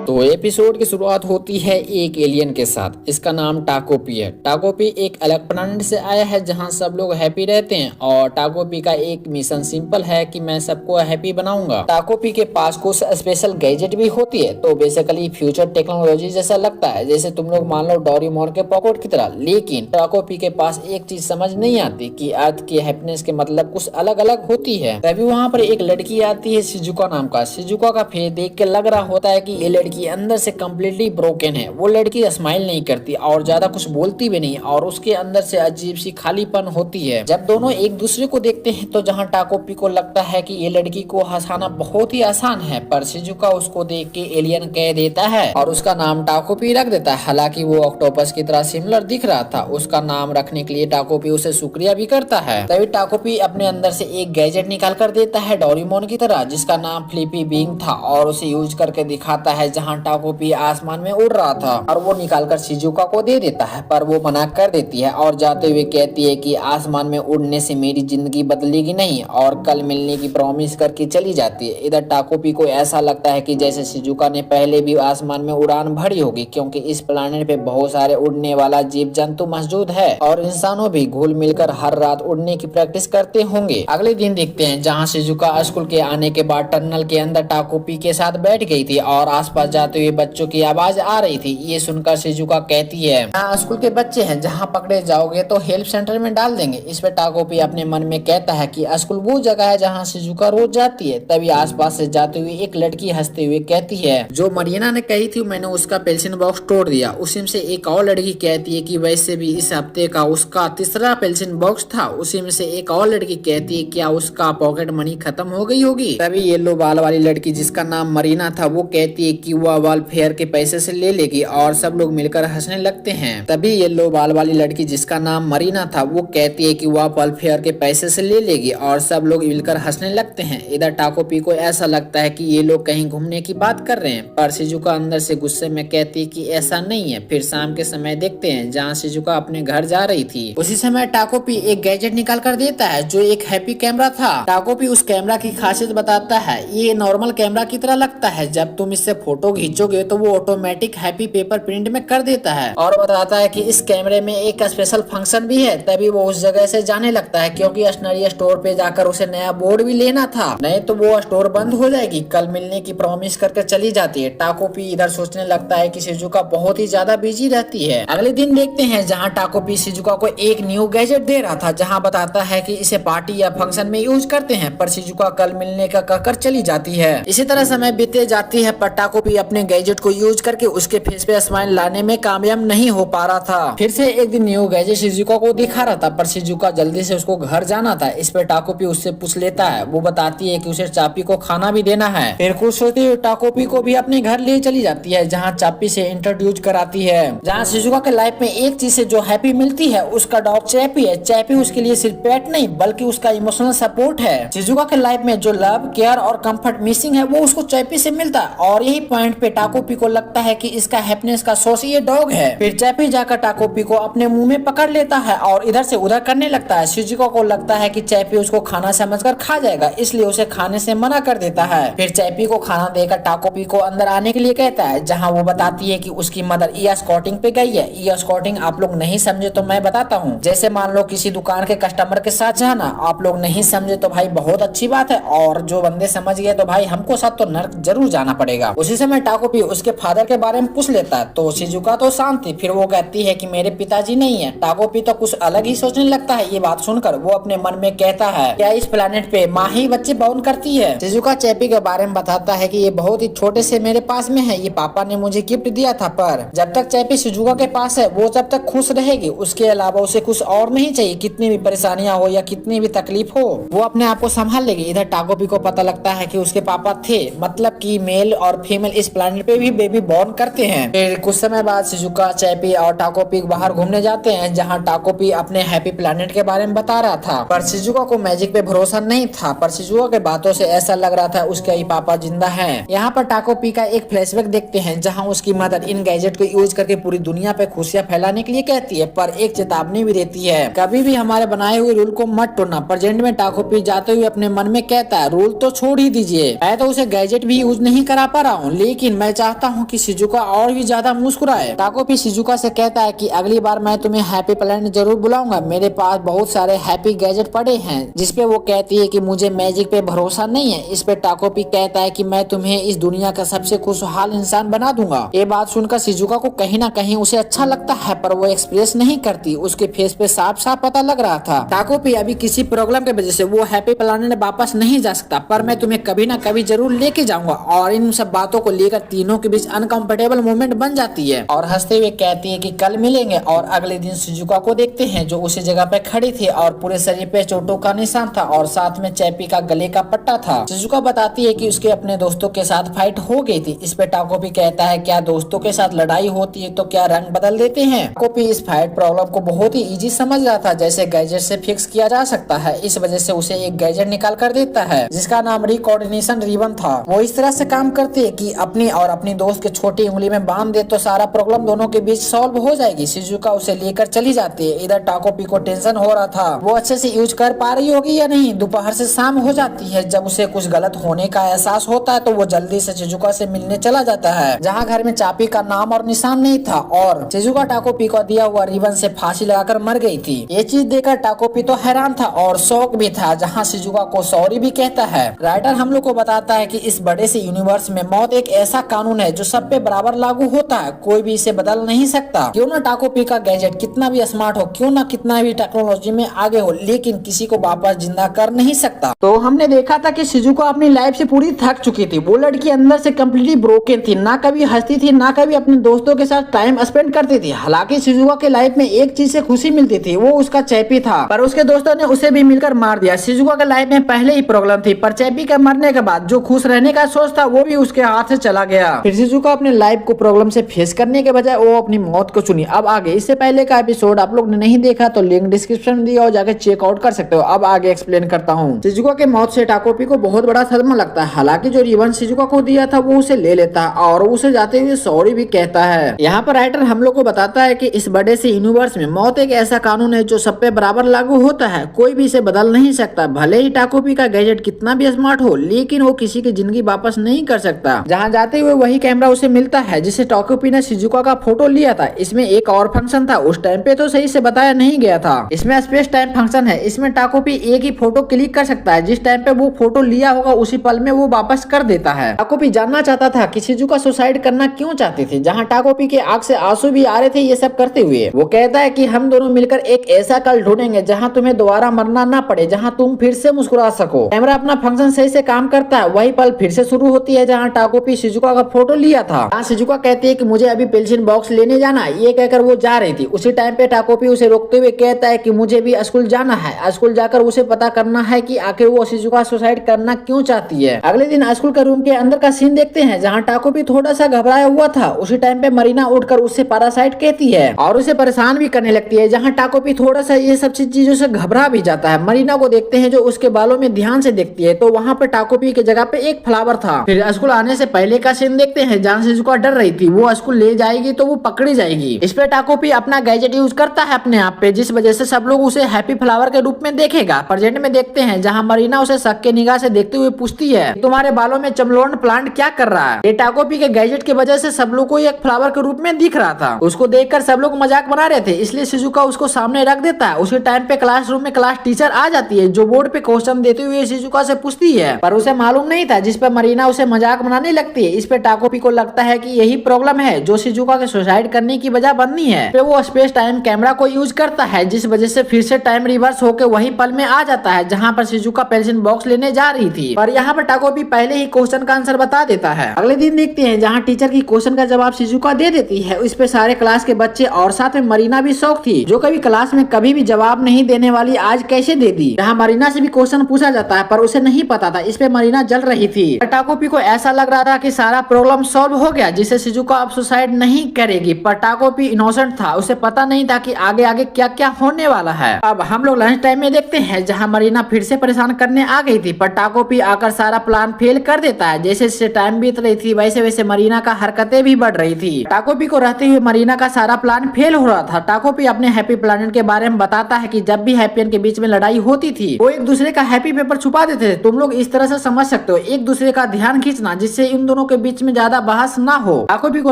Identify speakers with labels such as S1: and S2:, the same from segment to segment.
S1: तो एपिसोड की शुरुआत होती है एक एलियन के साथ। इसका नाम टाकोपी है। टाकोपी एक अलग प्लैनेट से आया है जहां सब लोग हैप्पी रहते हैं और टाकोपी का एक मिशन सिंपल है कि मैं सबको हैप्पी बनाऊंगा। टाकोपी के पास कुछ स्पेशल गैजेट भी होती है, तो बेसिकली फ्यूचर टेक्नोलॉजी जैसा लगता है, जैसे तुम लोग मान लो डोरेमोन के पॉकेट की तरह। लेकिन टाकोपी के पास एक चीज समझ नहीं आती कि अर्थ की हैप्पीनेस के मतलब कुछ अलग अलग होती है। तभी वहाँ पर एक लड़की आती है शिजुका नाम का। शिजुका का फेस देख के लग रहा होता है कि ये लड़की अंदर से कम्प्लीटली ब्रोकन है। वो लड़की स्माइल नहीं करती और ज्यादा कुछ बोलती भी नहीं और उसके अंदर से अजीब सी खालीपन होती है। जब दोनों एक दूसरे को देखते हैं तो जहाँ टाकोपी को लगता है कि ये लड़की को हंसाना बहुत ही आसान है, पर शिजुका उसको देख के एलियन कह देता है और उसका नाम टाकोपी रख देता है। हालांकि वो ऑक्टोपस की तरह सिमिलर दिख रहा था। उसका नाम रखने के लिए टाकोपी उसे शुक्रिया भी करता है। तभी टाकोपी अपने अंदर से एक गैजेट निकाल कर देता है डोरेमोन की तरह, जिसका नाम फ्लिपी बिंग था, और उसे यूज करके दिखाता है जहाँ टाकोपी आसमान में उड़ रहा था और वो निकालकर शिजुका को दे देता है, पर वो मना कर देती है और जाते हुए कहती है कि आसमान में उड़ने से मेरी जिंदगी बदलेगी नहीं, और कल मिलने की प्रॉमिस करके चली जाती है। इधर टाकोपी को ऐसा लगता है कि जैसे शिजुका ने पहले भी आसमान में उड़ान भरी होगी, क्योंकि इस प्लेनेट पे बहुत सारे उड़ने वाला जीव जंतु मौजूद है और इंसानों भी घुल मिलकर हर रात उड़ने की प्रैक्टिस करते होंगे। अगले दिन देखते हैं जहाँ शिजुका स्कूल के आने के बाद टनल के अंदर टाकोपी के साथ बैठ गई थी और आसपास जाते हुए बच्चों की आवाज आ रही थी। ये सुनकर शिजुका कहती है, यहाँ स्कूल के बच्चे हैं, जहाँ पकड़े जाओगे तो हेल्प सेंटर में डाल देंगे। इस पे टाकोपी अपने मन में कहता है कि स्कूल वो जगह है जहाँ शिजुका रोज जाती है। तभी आसपास से जाते हुए एक लड़की हंसते हुए कहती है, जो मरियना ने कही थी मैंने उसका पेंसिल बॉक्स तोड़ दिया। उसी में से एक और लड़की कहती है कि वैसे भी इस हफ्ते का उसका तीसरा पेंसिल बॉक्स था। उसी में से एक और लड़की कहती है क्या उसका पॉकेट मनी खत्म हो गई होगी। तभी येलो बाल वाली लड़की जिसका नाम मरीना था वो कहती है कि वह वेलफेयर के पैसे से ले लेगी और सब लोग मिलकर हंसने लगते हैं। तभी येलो बाल वाली लड़की जिसका नाम मरीना था वो कहती है कि वह वेलफेयर के पैसे से ले लेगी और सब लोग मिलकर हंसने लगते हैं। इधर टाकोपी को ऐसा लगता है कि ये लोग कहीं घूमने की बात कर रहे हैं, पर शिजुका अंदर से गुस्से में कहती है कि ऐसा नहीं है। फिर शाम के समय देखते हैं जहाँ शिजुका अपने घर जा रही थी। उसी समय टाकोपी एक गैजेट निकाल कर देता है जो एक हैप्पी कैमरा था। टाकोपी उस कैमरा की खासियत बताता है, ये नॉर्मल कैमरा की तरह लगता है, जब तुम इससे फोटो खींचोगे तो वो ऑटोमेटिक हैप्पी पेपर प्रिंट में कर देता है, और बताता है कि इस कैमरे में एक स्पेशल फंक्शन भी है। तभी वो उस जगह से जाने लगता है क्योंकि स्टेशनरी स्टोर पे जाकर उसे नया बोर्ड भी लेना था, नहीं तो वो स्टोर बंद हो जाएगी। कल मिलने की प्रॉमिस करके चली जाती है। टाकोपी इधर सोचने लगता है कि शिजुका बहुत ही ज्यादा बिजी रहती है। अगले दिन देखते हैं जहाँ टाकोपी शिजुका को एक न्यू गैजेट दे रहा था, जहाँ बताता है कि इसे पार्टी या फंक्शन में यूज करते हैं, पर शिजुका कल मिलने का कहकर चली जाती है। इसी तरह समय बीते जाती है, पर टाकोपी अपने गैजेट को यूज करके उसके फेस पे स्माइल लाने में कामयाब नहीं हो पा रहा था। फिर से एक दिन न्यू गैजेट शिजुका को दिखा रहा था, पर शिजुका जल्दी से उसको घर जाना था। इस पर टाकोपी उससे पूछ लेता है। वो बताती है कि उसे चापी को खाना भी देना है। फिर कुछ होते हुए टाकोपी को भी अपने घर ले चली जाती है, जहाँ चापी से इंट्रोड्यूस कराती है। जहाँ शिजुका के लाइफ में एक चीज से जो हैप्पी मिलती है उसका डॉग चैपी है। चैपी उसके लिए सिर्फ पेट नहीं बल्कि उसका इमोशनल सपोर्ट है। शिजुका के लाइफ में जो लव केयर और कंफर्ट मिसिंग है वो उसको चैपी से मिलता है, और यही पॉइंट पे टाकोपी को लगता है कि इसका हैप्पीनेस का सोर्स ये डॉग है। फिर चैपी जाकर टाकोपी को अपने मुंह में पकड़ लेता है और इधर से उधर करने लगता है। शिजुका को लगता है कि चैपी उसको खाना समझकर खा जाएगा, इसलिए उसे खाने से मना कर देता है। फिर चैपी को खाना देकर टाकोपी को अंदर आने के लिए कहता है, जहाँ वो बताती है कि उसकी मदर ईयर स्कॉटिंग पे गई है। ईयर स्कॉटिंग आप लोग नहीं समझे तो मैं बताता हूँ। जैसे मान लो किसी दुकान के कस्टमर के साथ जाना, आप लोग नहीं समझे तो भाई बहुत अच्छी बात है, और जो बंदे समझ गए तो भाई हमको साथ तो नर्क जरूर जाना पड़ेगा। उसी समय टाकोपी उसके फादर के बारे में पूछ लेता है, तो शिजुका तो शांत थी। फिर वो कहती है कि मेरे पिताजी नहीं है। टाकोपी तो कुछ अलग ही सोचने लगता है। ये बात सुनकर वो अपने मन में कहता है, क्या इस प्लेनेट पे माँ ही बच्चे बाउन करती है। शिजुका चैपी के बारे में बताता है कि ये बहुत ही छोटे से मेरे पास में है, ये पापा ने मुझे गिफ्ट दिया था, पर जब तक चैपी शिजुका के पास है वो जब तक खुश रहेगी, उसके अलावा उसे कुछ और नहीं चाहिए। कितनी भी परेशानियां हो या कितनी भी तकलीफ हो वो अपने आप को संभाल लेगी। इधर टाकोपी को पता लगता है कि उसके पापा थे, मतलब कि मेल और फीमेल इस प्लेनेट पे भी बेबी बॉर्न करते हैं। फिर कुछ समय बाद शिजुका चैपी और टाकोपी बाहर घूमने जाते हैं, जहाँ टाकोपी अपने हैप्पी प्लेनेट के बारे में बता रहा था, पर शिजुका को मैजिक पे भरोसा नहीं था। पर शिजुका के बातों से ऐसा लग रहा था उसके ही पापा जिंदा हैं। यहाँ पर टाकोपी का एक फ्लैशबैक देखते हैं, जहाँ उसकी मदर इन गैजेट को यूज करके पूरी दुनिया पे खुशियां फैलाने के लिए कहती है, पर एक चेतावनी भी देती है, कभी भी हमारे बनाए हुए रूल को मत तोड़ना। प्रेजेंट में टाकोपी जाते हुए अपने मन में कहता है, रूल तो छोड़ ही दीजिए, मैं तो उसे गैजेट भी यूज नहीं करा पा रहा हूँ, लेकिन लेकिन मैं चाहता हूँ कि शिजुका और भी ज्यादा मुस्कुराए। टाकोपी शिजुका से कहता है कि अगली बार मैं तुम्हें हैप्पी प्लैनेट जरूर बुलाऊंगा, मेरे पास बहुत सारे हैप्पी गैजेट पड़े हैं। जिसपे वो कहती है कि मुझे मैजिक पे भरोसा नहीं है। इस पे टाकोपी कहता है कि मैं तुम्हें इस दुनिया का सबसे खुशहाल इंसान बना दूंगा। ये बात सुनकर शिजुका को कहीं ना कहीं उसे अच्छा लगता है, पर वो एक्सप्रेस नहीं करती। उसके फेस पे साफ साफ पता लग रहा था टाकोपी अभी किसी प्रॉब्लम की वजह से वो हैप्पी प्लैनेट वापस नहीं जा सकता, पर मैं तुम्हें कभी ना कभी जरूर लेके जाऊंगा। और इन सब बातों को लेकर तीनों के बीच अनकंफर्टेबल मोमेंट बन जाती है और हंसते हुए कहती है कि कल मिलेंगे। और अगले दिन शिजुका को देखते हैं जो उसी जगह पे खड़ी थी और पूरे शरीर पे चोटों का निशान था और साथ में चैपी का गले का पट्टा था। शिजुका बताती है कि उसके अपने दोस्तों के साथ फाइट हो गई थी। इस पे टाकोपी कहता है क्या दोस्तों के साथ लड़ाई होती है तो क्या रंग बदल देते हैं। टाकोपी इस फाइट प्रॉब्लम को बहुत ही इजी समझ रहा था, जैसे गैजेट से फिक्स किया जा सकता है। इस वजह से उसे एक गैजेट निकाल कर देता है जिसका नाम रिकोऑर्डिनेशन रिबन था। वो इस तरह से काम करती है कि अपनी और अपनी दोस्त के छोटी उंगली में बांध दे तो सारा प्रॉब्लम दोनों के बीच सॉल्व हो जाएगी। शिजुका उसे लेकर चली जाती है। इधर टाकोपी को टेंशन हो रहा था वो अच्छे से यूज कर पा रही होगी या नहीं। दोपहर से शाम हो जाती है। जब उसे कुछ गलत होने का एहसास होता है तो वो जल्दी से शिजुका से मिलने चला जाता है, जहाँ घर में चापी का नाम और निशान नहीं था और शिजुका टाकोपी को दिया हुआ रिबन से फांसी लगाकर मर गई थी। ये चीज देखकर टाकोपी तो हैरान था और शौक भी था, जहाँ शिजुका को सॉरी भी कहता है। राइटर हम लोग को बताता है कि इस बड़े से यूनिवर्स में मौत एक ऐसा कानून है जो सब पे बराबर लागू होता है, कोई भी इसे बदल नहीं सकता। क्यों ना टाकोपी का गैजेट कितना भी स्मार्ट हो, क्यों ना कितना भी टेक्नोलॉजी में आगे हो, लेकिन किसी को वापस जिंदा कर नहीं सकता। तो हमने देखा था कि शिजुका अपनी लाइफ से पूरी थक चुकी थी। वो लड़की अंदर से कम्प्लीटली ब्रोकन थी, ना कभी हंसती थी ना कभी अपने दोस्तों के साथ टाइम स्पेंड करती थी। हालांकि शिजुका के लाइफ में एक चीज से खुशी मिलती थी, वो उसका चैपी था, पर उसके दोस्तों ने उसे भी मिलकर मार दिया। शिजुका के लाइफ में पहले ही प्रॉब्लम थी, पर चैपी के मरने के बाद जो खुश रहने का सोच था वो भी उसके हाथ से चला गया। फिर शिजुका अपने लाइफ को प्रॉब्लम से फेस करने के बजाय वो अपनी मौत को चुनी। अब आगे इससे पहले का एपिसोड आप लोग ने नहीं देखा तो लिंक डिस्क्रिप्शन में दिया और जाके चेकआउट कर सकते हो। अब आगे एक्सप्लेन करता हूँ। शिजुका के मौत से टाकोपी को बहुत बड़ा सदमा लगता है। हालांकि जो रिबन शिजुका को दिया था वो उसे ले लेता है और उसे जाते हुए सॉरी भी कहता है। यहाँ पर राइटर हम लोग को बताता है कि इस बड़े से यूनिवर्स में मौत एक ऐसा कानून है जो सब पे बराबर लागू होता है, कोई भी इसे बदल नहीं सकता। भले ही टाकोपी का गैजेट कितना भी स्मार्ट हो, लेकिन वो किसी की जिंदगी वापस नहीं कर सकता। जहाँ जाते हुए वही कैमरा उसे मिलता है जिसे टाकोपी ने शिजुका का फोटो लिया था। इसमें एक और फंक्शन था, उस टाइम पे तो सही से बताया नहीं गया था। इसमें स्पेस टाइम फंक्शन है। इसमें टाकोपी एक ही फोटो क्लिक कर सकता है, जिस टाइम पे वो फोटो लिया होगा उसी पल में वो वापस कर देता है। टाकोपी जानना चाहता था कि शिजुका सुसाइड करना क्यों चाहती थी, जहाँ टाकोपी के आंख से आंसू भी आ रहे थे ये सब करते हुए। वो कहता है कि हम दोनों मिलकर एक ऐसा कल ढूंढेंगे जहाँ तुम्हें दोबारा मरना ना पड़े, जहाँ तुम फिर से मुस्कुरा सको। कैमरा अपना फंक्शन सही से काम करता है। वही पल फिर से शुरू होती है जहाँ टाकोपी शिजुका का फोटो लिया था। जहाँ शिजुका कहती है कि मुझे अभी पेंसिल बॉक्स लेने जाना है, ये कहकर वो जा रही थी। उसी टाइम पे टाकोपी उसे रोकते हुए कहता है कि मुझे भी स्कूल जाना है, स्कूल जाकर उसे पता करना है कि आखिर वो शिजुका सुसाइड करना क्यों चाहती है। अगले दिन स्कूल के रूम के अंदर का सीन देखते हैं जहाँ टाकोपी थोड़ा सा घबराया हुआ था। उसी टाइम पे मरीना उठकर उससे पैरासाइट कहती है और उसे परेशान भी करने लगती है, जहाँ टाकोपी थोड़ा सा ये सब चीजों से घबरा भी जाता है। मरीना को देखते हैं जो उसके बालों में ध्यान से देखती है, तो वहाँ पे टाकोपी की जगह पे एक फ्लावर था। फिर स्कूल आने से पहले का सीन देखते हैं जहाँ शिजुका डर रही थी, वो स्कूल ले जाएगी तो वो पकड़ी जाएगी। इस पे टाकोपी अपना गैजेट यूज करता है अपने आप पे, जिस वजह से सब लोग उसे हैप्पी फ्लावर के रूप में देखेगा। प्रेजेंट में देखते हैं जहाँ मरीना उसे शक के निगाह से देखते हुए पूछती है तुम्हारे बालों में चमलोन प्लांट क्या कर रहा है। ये टाकोपी के गैजेट की वजह से सब लोग को एक फ्लावर के रूप में दिख रहा था। उसको देखकर सब लोग मजाक बना रहे थे, इसलिए शिजुका उसको सामने रख देता है। उसी टाइम पे क्लासरूम में क्लास टीचर आ जाती है जो बोर्ड पे क्वेश्चन देते हुए शिजुका से पूछती है, पर उसे मालूम नहीं था, जिस पर मरीना उसे मजाक बनाने लगती है। इस पे टाकोपी को लगता है कि यही प्रॉब्लम है जो शिजुका के सुसाइड करने की वजह बननी है। फिर वो स्पेस टाइम कैमरा को यूज करता है, जिस वजह से फिर से टाइम रिवर्स होकर वही पल में आ जाता है जहाँ पर शिजुका पेंसिल बॉक्स लेने जा रही थी। पर यहाँ पर टाकोपी पहले ही क्वेश्चन का आंसर बता देता है। अगले दिन देखते हैं जहाँ टीचर की क्वेश्चन का जवाब शिजुका दे देती है। इस पे सारे क्लास के बच्चे और साथ में मरीना भी शौक थी, जो कभी क्लास में कभी भी जवाब नहीं देने वाली आज कैसे दे दी। जहाँ मरीना से भी क्वेश्चन पूछा जाता है पर उसे नहीं पता था। इस पे मरीना जल रही थी। टाकोपी को ऐसा लग रहा था कि सारा प्रॉब्लम सॉल्व हो गया, जिससे शिजुका अब सुसाइड नहीं करेगी। पर टाकोपी इनोसेंट था, उसे पता नहीं था कि आगे आगे क्या क्या होने वाला है। अब हम लोग लंच टाइम में देखते हैं जहाँ मरीना फिर से परेशान करने आ गई थी, पर टाकोपी आकर सारा प्लान फेल कर देता है। जैसे जैसे टाइम बीत रही थी वैसे वैसे मरीना का हरकतें भी बढ़ रही थी। टाकोपी को रहते हुए मरीना का सारा प्लान फेल हो रहा था। टाकोपी अपने हैप्पी प्लैनेट के बारे में बताता है कि जब भी हैप्पियन के बीच में लड़ाई होती थी वो एक दूसरे का हैप्पी पेपर छुपा देते थे। तुम लोग इस तरह से समझ सकते हो, एक दूसरे का ध्यान खींचना, जिससे इन दोनों दोनों के बीच में ज्यादा बहस ना हो। टाकोपी को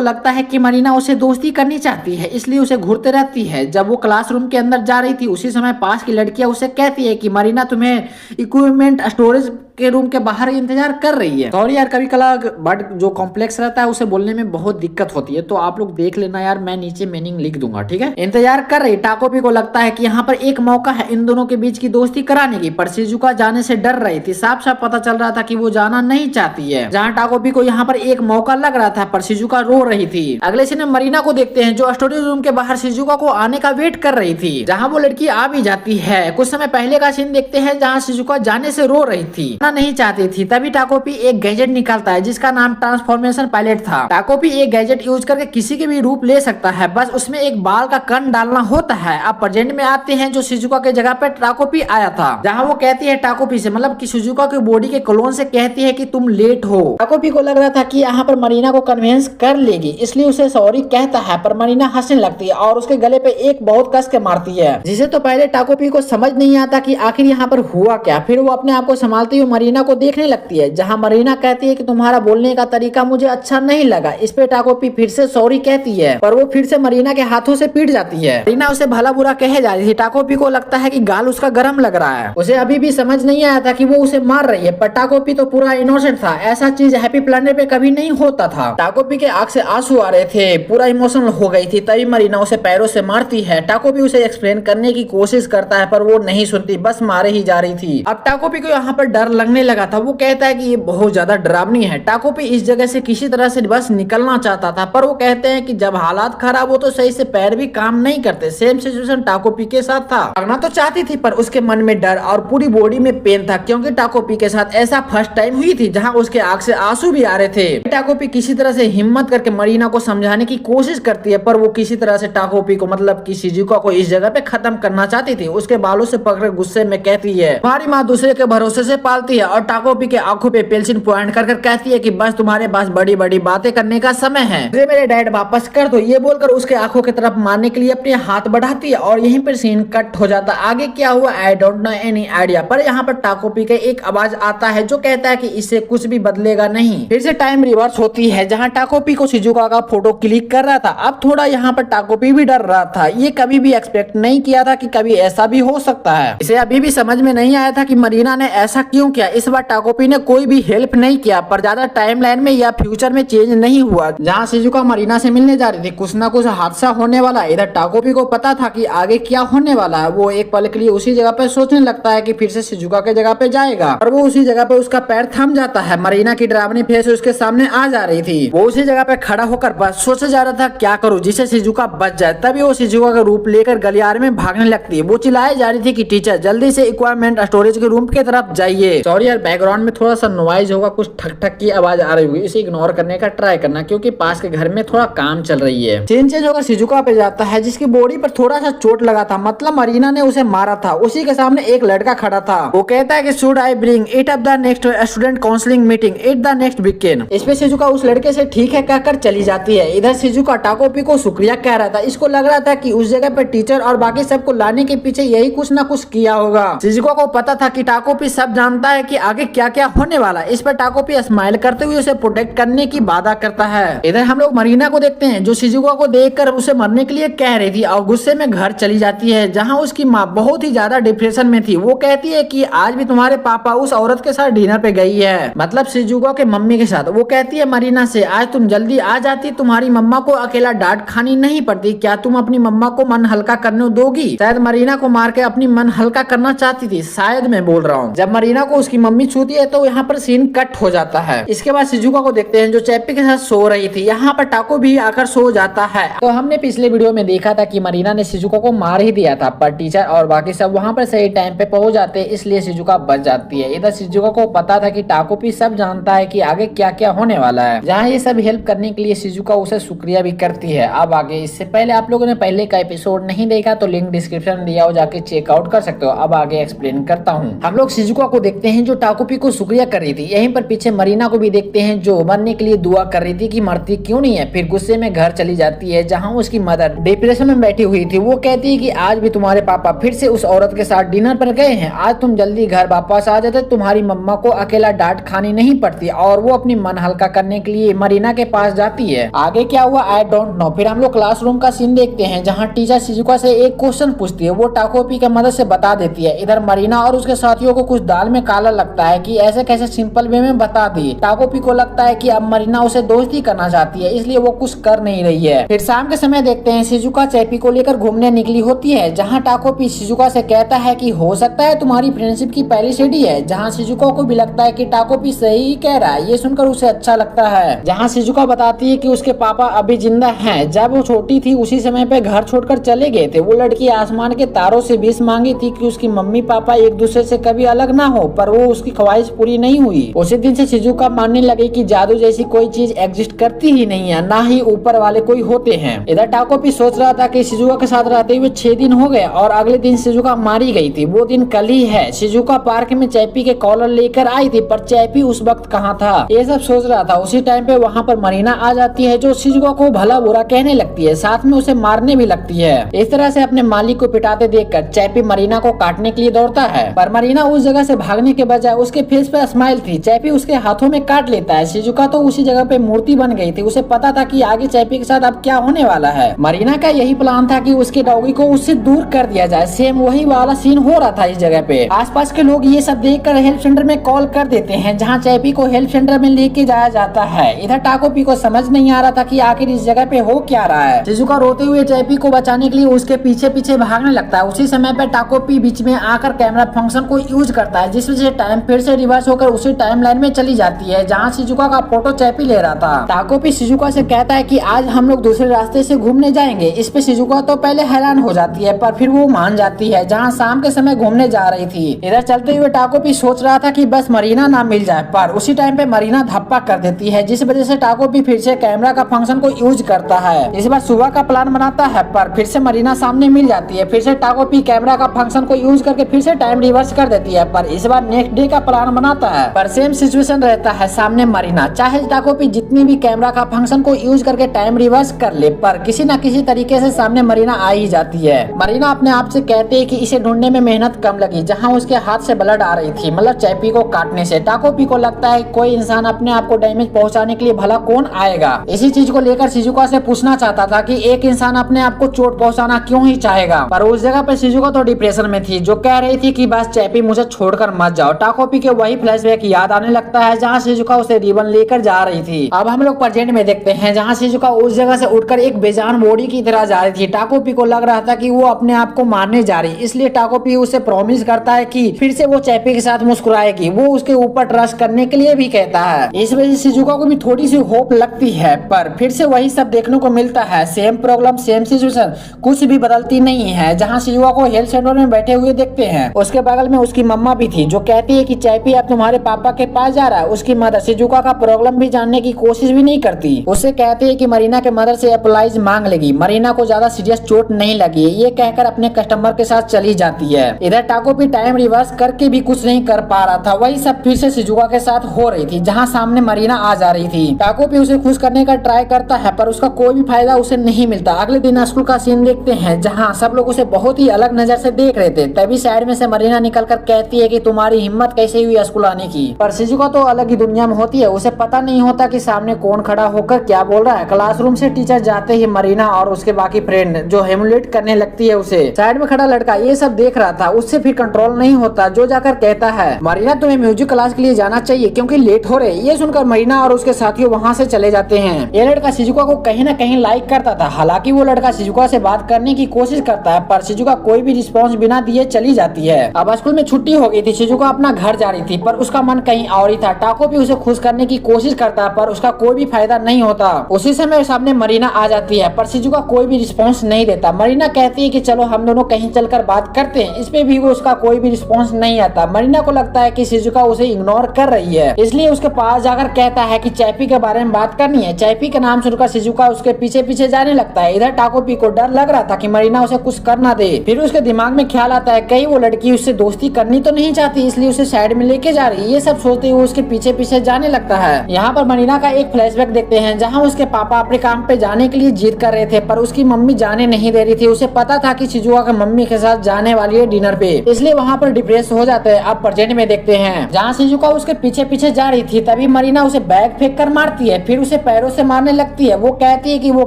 S1: लगता है कि मरीना उसे दोस्ती करनी चाहती है, इसलिए उसे घूरते रहती है। जब वो क्लासरूम के अंदर जा रही थी उसी समय पास की लड़कियां उसे कहती है कि मरीना तुम्हें इक्विपमेंट स्टोरेज के रूम के बाहर इंतजार कर रही है। सॉरी यार, कभी कला बट जो कॉम्प्लेक्स रहता है उसे बोलने में बहुत दिक्कत होती है, तो आप लोग देख लेना यार, मैं नीचे मीनिंग लिख दूंगा, ठीक है। इंतजार कर रही। टाकोपी को लगता है कि यहाँ पर एक मौका है इन दोनों के बीच की दोस्ती कराने की, पर शिजुका जाने से डर रही थी। साफ साफ पता चल रहा था कि वो जाना नहीं चाहती है। जहाँ टाकोपी को यहाँ पर एक मौका लग रहा था, पर शिजुका रो रही थी। अगले सीन में मरीना को देखते हैं जो स्टोरेज रूम के बाहर शिजुका को आने का वेट कर रही थी, जहाँ वो लड़की आ भी जाती है। कुछ समय पहले का सीन देखते हैं जहाँ शिजुका जाने से रो रही थी, नहीं चाहती थी। तभी टाकोपी एक गैजेट निकालता है जिसका नाम ट्रांसफॉर्मेशन पायलट था। टाकोपी एक गैजेट यूज करके किसी के भी रूप ले सकता है, बस उसमें एक बाल का कण डालना होता है। अब प्रेजेंट में आते हैं जो शिजुका के जगह पे टाकोपी आया था, जहाँ वो कहती है टाकोपी से, मतलब कि शिजुका के बॉडी के क्लोन से कहती है कि तुम लेट हो। टाकोपी को लग रहा था कि यहाँ पर मरीना को कन्विंस कर लेगी, इसलिए उसे सॉरी कहता है, पर मरीना हंसने लगती है और उसके गले पे एक बहुत कस के मारती है, जिसे तो पहले टाकोपी को समझ नहीं आता कि आखिर यहाँ पर हुआ क्या। फिर वो अपने आप को संभालती हुई मरीना को देखने लगती है, जहाँ मरीना कहती है कि तुम्हारा बोलने का तरीका मुझे अच्छा नहीं लगा। इस पे टाकोपी फिर से सॉरी कहती है, पर वो फिर से मरीना के हाथों से पीट जाती है। मरीना उसे भला बुरा कहे जा रही थी। टाकोपी को लगता है कि गाल उसका गर्म लग रहा है। उसे अभी भी समझ नहीं आया था कि वो उसे मार रही है, पर टाकोपी तो पूरा इनोसेंट था। ऐसा चीज हैप्पी प्लेनेट पे कभी नहीं होता था। टाकोपी के आंख से आंसू आ रहे थे, पूरा इमोशनल हो गई थी। तभी मरीना उसे पैरों से मारती है। टाकोपी उसे एक्सप्लेन करने की कोशिश करता है, पर वो नहीं सुनती, बस मारे ही जा रही थी। अब टाकोपी को यहाँ पर डर लगने लगा था। वो कहता है कि ये बहुत ज्यादा डरावनी है। टाकोपी इस जगह से किसी तरह से बस निकलना चाहता था, पर वो कहते हैं कि जब हालात खराब हो तो सही से पैर भी काम नहीं करते। सेम सिचुएशन टाकोपी के साथ था। भागना तो चाहती थी, पर उसके मन में डर और पूरी बॉडी में पेन था, क्योंकि टाकोपी के साथ ऐसा फर्स्ट टाइम हुई थी जहां उसके आंख से आंसू भी आ रहे थे। टाकोपी किसी तरह से हिम्मत करके मरीना को समझाने की कोशिश करती है, पर वो किसी तरह से टाकोपी को, मतलब कि शिजुका को इस जगह पे खत्म करना चाहती थी। उसके बालों से पकड़ गुस्से में कहती है, हमारी माँ दूसरे के भरोसे से पालती है, और टाकोपी के आंखों पे पेंसिल पॉइंट कर कहती है कि बस तुम्हारे पास बड़ी बड़ी बातें करने का समय है, मुझे मेरे डैड वापस कर दो। ये बोलकर उसके आंखों की तरफ मारने के लिए अपने हाथ बढ़ाती है, और यहीं पर सीन कट हो जाता। आगे क्या हुआ I don't know any idea, पर यहाँ पर टाकोपी का एक आवाज आता है जो कहता है कि इससे कुछ भी बदलेगा नहीं। फिर से टाइम रिवर्स होती है, जहाँ टाकोपी को शिजुका का फोटो क्लिक कर रहा था। अब थोड़ा यहाँ पर टाकोपी भी डर रहा था। ये कभी भी एक्सपेक्ट नहीं किया था कि कभी ऐसा भी हो सकता है। इसे अभी भी समझ में नहीं आया था कि मरीना ने ऐसा क्यों किया। इस बार टाकोपी ने कोई भी हेल्प नहीं किया, पर ज्यादा टाइमलाइन में या फ्यूचर में चेंज नहीं हुआ। जहाँ शिजुका मरीना से मिलने जा रही थी, कुछ ना कुछ हादसा होने वाला। इधर टाकोपी को पता था कि आगे क्या होने वाला है। वो एक पल के लिए उसी जगह पे सोचने लगता है कि फिर से शिजुका के जगह पे जाएगा, और वो उसी जगह पे उसका पैर थम जाता है। मरीना की डरावनी फेस उसके सामने आ जा रही थी। वो उसी जगह पे खड़ा होकर बस सोचे जा रहा था क्या करूं जिससे शिजुका बच जाए। तभी वो शिजुका का रूप लेकर गलियारे में भागने लगती है। वो चिल्लाए जा रही थी कि टीचर जल्दी से इक्विपमेंट स्टोरेज के रूम की तरफ जाइए। सॉरी यार, बैकग्राउंड में थोड़ा सा नॉइज होगा, कुछ ठक ठक की आवाज आ रही होगी, इसे इग्नोर करने का ट्राई करना, क्योंकि पास के घर में थोड़ा काम चल रही है। सीन चेंज होकर शिजुका पे जाता है, जिसकी बॉडी पर थोड़ा सा चोट लगा था, मतलब मरीना ने उसे मारा था। उसी के सामने एक लड़का खड़ा था। वो कहता है कि should I bring it up the next student counselling meeting it the next weekend. इस पे शिजुका उस लड़के से ठीक है कहकर चली जाती है। इधर शिजुका टाकोपी को शुक्रिया कह रहा था। इसको लग रहा था कि उस जगह पर टीचर और बाकी सबको लाने के पीछे यही कुछ ना कुछ किया होगा। शिजुका को पता था कि टाकोपी सब जानता है कि आगे क्या क्या होने वाला। इस पर टाकोपी स्माइल करते हुए उसे प्रोटेक्ट करने की वादा करता है। इधर हम लोग मरीना को देखते हैं, जो शिजुका को देखकर उसे मरने के लिए कह रही थी, और गुस्से में घर चली जाती है, जहां उसकी माँ बहुत ही ज्यादा डिप्रेशन में थी। वो कहती है कि आज भी तुम्हारे पापा उस औरत के साथ डिनर पे गई है, मतलब शिजुका के मम्मी के साथ। वो कहती है मरीना से, आज तुम जल्दी आ जाती, तुम्हारी मम्मा को अकेला डांट खानी नहीं पड़ती। क्या तुम अपनी मम्मा को मन हल्का करने दोगी? शायद मरीना को मार के अपनी मन हल्का करना चाहती थी, शायद मैं बोल रहा हूँ। जब मरीना को उसकी मम्मी छूती है तो यहाँ पर सीन कट हो जाता है। इसके बाद शिजुका को देखते हैं जो चैप्पी के साथ सो रही थी। यहाँ पर टाको भी आकर सो जाता है। तो हमने पिछले वीडियो में देखा था कि मरीना ने शिजुका को मार ही दिया था, पर टीचर और बाकी सब वहाँ पर सही टाइम पे पहुंच जाते हैं, इसलिए शिजुका बच जाती है। इधर शिजुका को पता था कि टाकोपी सब जानता है कि आगे क्या क्या होने वाला है। जहाँ ये सब हेल्प करने के लिए शिजुका उसे शुक्रिया भी करती है। अब आगे, इससे पहले आप लोगों ने पहले का एपिसोड नहीं देखा तो लिंक डिस्क्रिप्शन दिया हो, जाके चेकआउट कर सकते हो। अब आगे एक्सप्लेन करता हूँ। हम लोग शिजुका को देखते हैं जो टाकोपी को शुक्रिया कर रही थी। यहीं पर पीछे मरीना को भी देखते हैं जो मरने के लिए दुआ कर रही थी कि मरती क्यों नहीं है। फिर गुस्से में घर चली जाती है जहाँ उसकी मदर डिप्रेशन में बैठी हुई थी। वो कहती है कि आज भी तुम्हारे पापा फिर से उस औरत के साथ डिनर पर गए हैं, आज तुम जल्दी घर वापस आ जाते तुम्हारी मम्मा को अकेला डांट खानी नहीं पड़ती। और वो अपनी मन हल्का करने के लिए मरीना के पास जाती है। आगे क्या हुआ आई डोंट नो। फिर हम लोग क्लासरूम का सीन देखते हैं जहाँ टीचर शिजुका से एक क्वेश्चन पूछती है, वो टाकोपी की मदद से बता देती है। इधर मरीना और उसके साथियों को कुछ दाल में काला लगता है कि ऐसे कैसे सिंपल वे में बता दी। टाकोपी को लगता है कि अब मरीना उसे दोस्ती करना चाहती है, इसलिए वो कुछ कर नहीं रही है। फिर शाम के समय देखते हैं शिजुका चैपी को लेकर घूमने निकली होती है, जहाँ टाकोपी शिजुका से कहता है कि हो सकता है तुम्हारी फ्रेंडशिप की पहली सीढ़ी है। जहाँ शिजुका को भी लगता है कि टाकोपी सही कह रहा है, ये सुनकर उसे अच्छा लगता है। जहाँ शिजुका बताती है कि उसके पापा अभी जिंदा हैं, जब वो छोटी थी उसी समय पे घर छोड़कर चले गए थे। वो लड़की आसमान के तारों से विश मांगी थी कि उसकी मम्मी पापा एक दूसरे से कभी अलग ना हो, पर वो उसकी ख्वाहिश पूरी नहीं हुई। उसी दिन से शिजुका मानने लगी कि जादू जैसी कोई चीज एग्जिस्ट करती ही नहीं है, ना ही ऊपर वाले कोई होते हैं। इधर टाकोपी सोच रहा था कि शिजुका के साथ रहते हुए 6 दिन हो गए और अगले दिन शिजुका मारी गई थी। वो दिन कल ही है। शिजुका पार्क में चैपी के कॉलर लेकर आई थी, पर चैपी उस वक्त कहाँ था, ये सब सोच रहा था। उसी टाइम पे वहाँ पर मरीना आ जाती है जो शिजुका को भला बुरा कहने लगती है, साथ में उसे मारने भी लगती है। इस तरह से अपने मालिक को पिटाते देखकर चैपी मरीना को काटने के लिए दौड़ता है, पर मरीना उस जगह से भागने के बजाय उसके फेस पे स्माइल थी। चैपी उसके हाथों में काट लेता है। शिजुका तो उसी जगह पे मूर्ति बन गई थी, उसे पता था कि आगे चैपी के साथ अब क्या होने वाला है। मरीना का यही प्लान था कि उसके डॉगी को उससे दूर कर दिया जाए। सेम वही वाला सीन हो रहा था इस जगह पे। आसपास के लोग ये सब देखकर हेल्प सेंटर में कॉल कर देते हैं, जहाँ चैपी को हेल्प सेंटर में लेके जाया जाता है। इधर टाकोपी को समझ नहीं आ रहा था कि आखिर इस जगह पे हो क्या रहा है। शिजुका रोते हुए चैपी को बचाने के लिए उसके पीछे पीछे भागने लगता है। उसी समय पे टाकोपी बीच में आकर कैमरा फंक्शन को यूज करता है, जिस वजह से टाइम फिर से रिवर्स होकर उसी टाइम लाइन में चली जाती है जहाँ शिजुका का फोटो चैपी ले रहा था। टाकोपी शिजुका से कहता है कि आज हम लोग दूसरे रास्ते से घूमने जाएंगे। इस पे शिजुका तो पहले हैरान हो जाती है, पर फिर वो मान जाती है, जहाँ शाम के समय घूमने जा रही थी। इधर चलते हुए टाकोपी सोच रहा था कि बस मरीना ना मिल जाए, पर उसी टाइम पे मरीना धप्पा कर देती है, जिस वजह से टाकोपी फिर से कैमरा का फंक्शन को यूज करता है। इस बार सुबह का प्लान बनाता है, पर फिर से मरीना सामने मिल जाती है। फिर से टाकोपी कैमरा का फंक्शन को यूज करके फिर से टाइम रिवर्स कर देती है, पर इस बार नेक्स्ट डे का प्लान बनाता है, पर सेम सिचुएशन रहता है, सामने मरीना। चाहे टाकोपी जितनी भी कैमरा का फंक्शन को यूज करके टाइम रिवर्स कर ले, पर किसी न किसी तरीके से सामने मरीना आ ही जाती है। मरीना अपने आप से कहते है कि इसे ढूंढने में मेहनत कम लगी, जहाँ उसके हाथ से ब्लड आ रही थी, मतलब चैपी को काटने से। टाकोपी को लगता है कोई इंसान अपने आप को डैमेज पहुंचाने के लिए भला कौन आएगा। इसी चीज को लेकर शिजुका से पूछना चाहता था कि एक इंसान अपने आप को चोट पहुंचाना क्यों ही चाहेगा, पर उस जगह पे शिजुका तो डिप्रेशन में थी, जो कह रही थी कि बस चैपी मुझे छोड़कर मत जाओ। टाकोपी के वही फ्लैशबैक याद आने लगता है जहाँ शिजुका उसे रिबन लेकर जा रही थी। अब हम लोग प्रेजेंट में देखते हैं जहाँ शिजुका उस जगह से उठकर एक बेजान बॉडी की तरह जा रही थी। टाकोपी को लग रहा था कि वो अपने आप को मारने जा रही, इसलिए टाकोपी उसे प्रॉमिस करता है कि फिर से वो चैपी के साथ मुस्कुराएगी। वो उसके ऊपर ट्रस्ट करने के लिए भी कहता है। इस वजह से शिजुका को भी थोड़ी सी होप लगती है, पर फिर से वही सब देखने को मिलता है। सेम प्रॉब्लम सेम सिचुएशन, कुछ भी बदलती नहीं है। जहाँ शिजुका को हेल्थ सेंटर में बैठे हुए देखते हैं, उसके बगल में उसकी मम्मा भी थी, जो कहती है कि चैपी अब तुम्हारे पापा के पास जा रहा है। उसकी मदर शिजुका का प्रॉब्लम भी जानने की कोशिश भी नहीं करती। उससे कहती है कि मरीना के मदर से अप्लाइज मांग लेगी, मरीना को ज्यादा सीरियस चोट नहीं लगी। ये कहकर अपने कस्टमर के साथ चली जाती है। इधर टाकोपी टाइम रिवर्स करके भी कुछ नहीं कर पा रहा था। वही सब फिर से शिजुका के साथ हो रही थी, जहाँ सामने मरीना आ जा रही थी। टाकोपी उसे खुश करने का ट्राई करता है, पर उसका कोई भी फायदा उसे नहीं मिलता। अगले दिन स्कूल का सीन देखते हैं, जहाँ सब लोग उसे बहुत ही अलग नजर से देख रहे थे। तभी साइड में से मरीना निकलकर कहती है कि तुम्हारी हिम्मत कैसे हुई स्कूल आने की। पर शिजुका तो अलग ही दुनिया में होती है, उसे पता नहीं होता कि सामने कौन खड़ा होकर क्या बोल रहा है। क्लासरूम से टीचर जाते ही मरीना और उसके बाकी फ्रेंड जो हेमुलेट करने लगती है उसे। साइड में खड़ा लड़का ये सब देख रहा था, उससे फिर कंट्रोल नहीं होता, जो जाकर कहता है मरीना तुम्हें म्यूजिक क्लास के लिए जाना चाहिए क्योंकि लेट हो रहे। ये सुनकर मरीना और उसके साथियों वहाँ से चले जाते हैं। ये लड़का शिजुका को कहीं न कहीं लाइक करता था। हालांकि वो लड़का शिजुका से बात करने की कोशिश करता है, पर शिजुका कोई भी रिस्पॉन्स बिना दिए चली जाती है। अब स्कूल में छुट्टी हो गई थी, शिजुका अपना घर जा रही थी, पर उसका मन कहीं और ही था। टाको भी उसे खुश करने की कोशिश करता है, पर उसका कोई भी फायदा नहीं होता। उसी समय सामने मरीना आ जाती है, पर शिजुका कोई भी रिस्पॉन्स नहीं देता। मरीना कहती है कि चलो हम दोनों कहीं चलकर बात करते हैं। इस पे भी वो उसका कोई भी रिस्पॉन्स नहीं आता। मरीना को लगता है कि शिजुका उसे इग्नोर कर रही है, इसलिए उसके पास जाकर कहता है कि चैपी के बारे में बात करनी है। चैपी के नाम सुनकर शिजुका उसके पीछे पीछे जाने लगता है। इधर टाकोपी को डर लग रहा था कि मरीना उसे कुछ कर ना दे। फिर उसके दिमाग में ख्याल आता है कहीं वो लड़की उससे दोस्ती करनी तो नहीं चाहती, इसलिए लिए उसे साइड में लेके जा रही है। ये सब सोचते हुए उसके पीछे पीछे जाने लगता है। यहाँ पर मरीना का एक फ्लैशबैक देखते हैं जहाँ उसके पापा अपने काम पे जाने के लिए जिद कर रहे थे, पर उसकी मम्मी जाने नहीं दे रही थी। उसे पता था कि शिजुका का मम्मी के साथ जाने वाली है डिनर पे, इसलिए वहाँ पर डिप्रेस हो जाते हैं। अब प्रेजेंट में देखते हैं जहाँ शिजुका उसके पीछे पीछे जा रही थी, तभी मरीना उसे बैग फेंक कर मारती है, फिर उसे पैरों से मारने लगती है। वो कहती है कि वो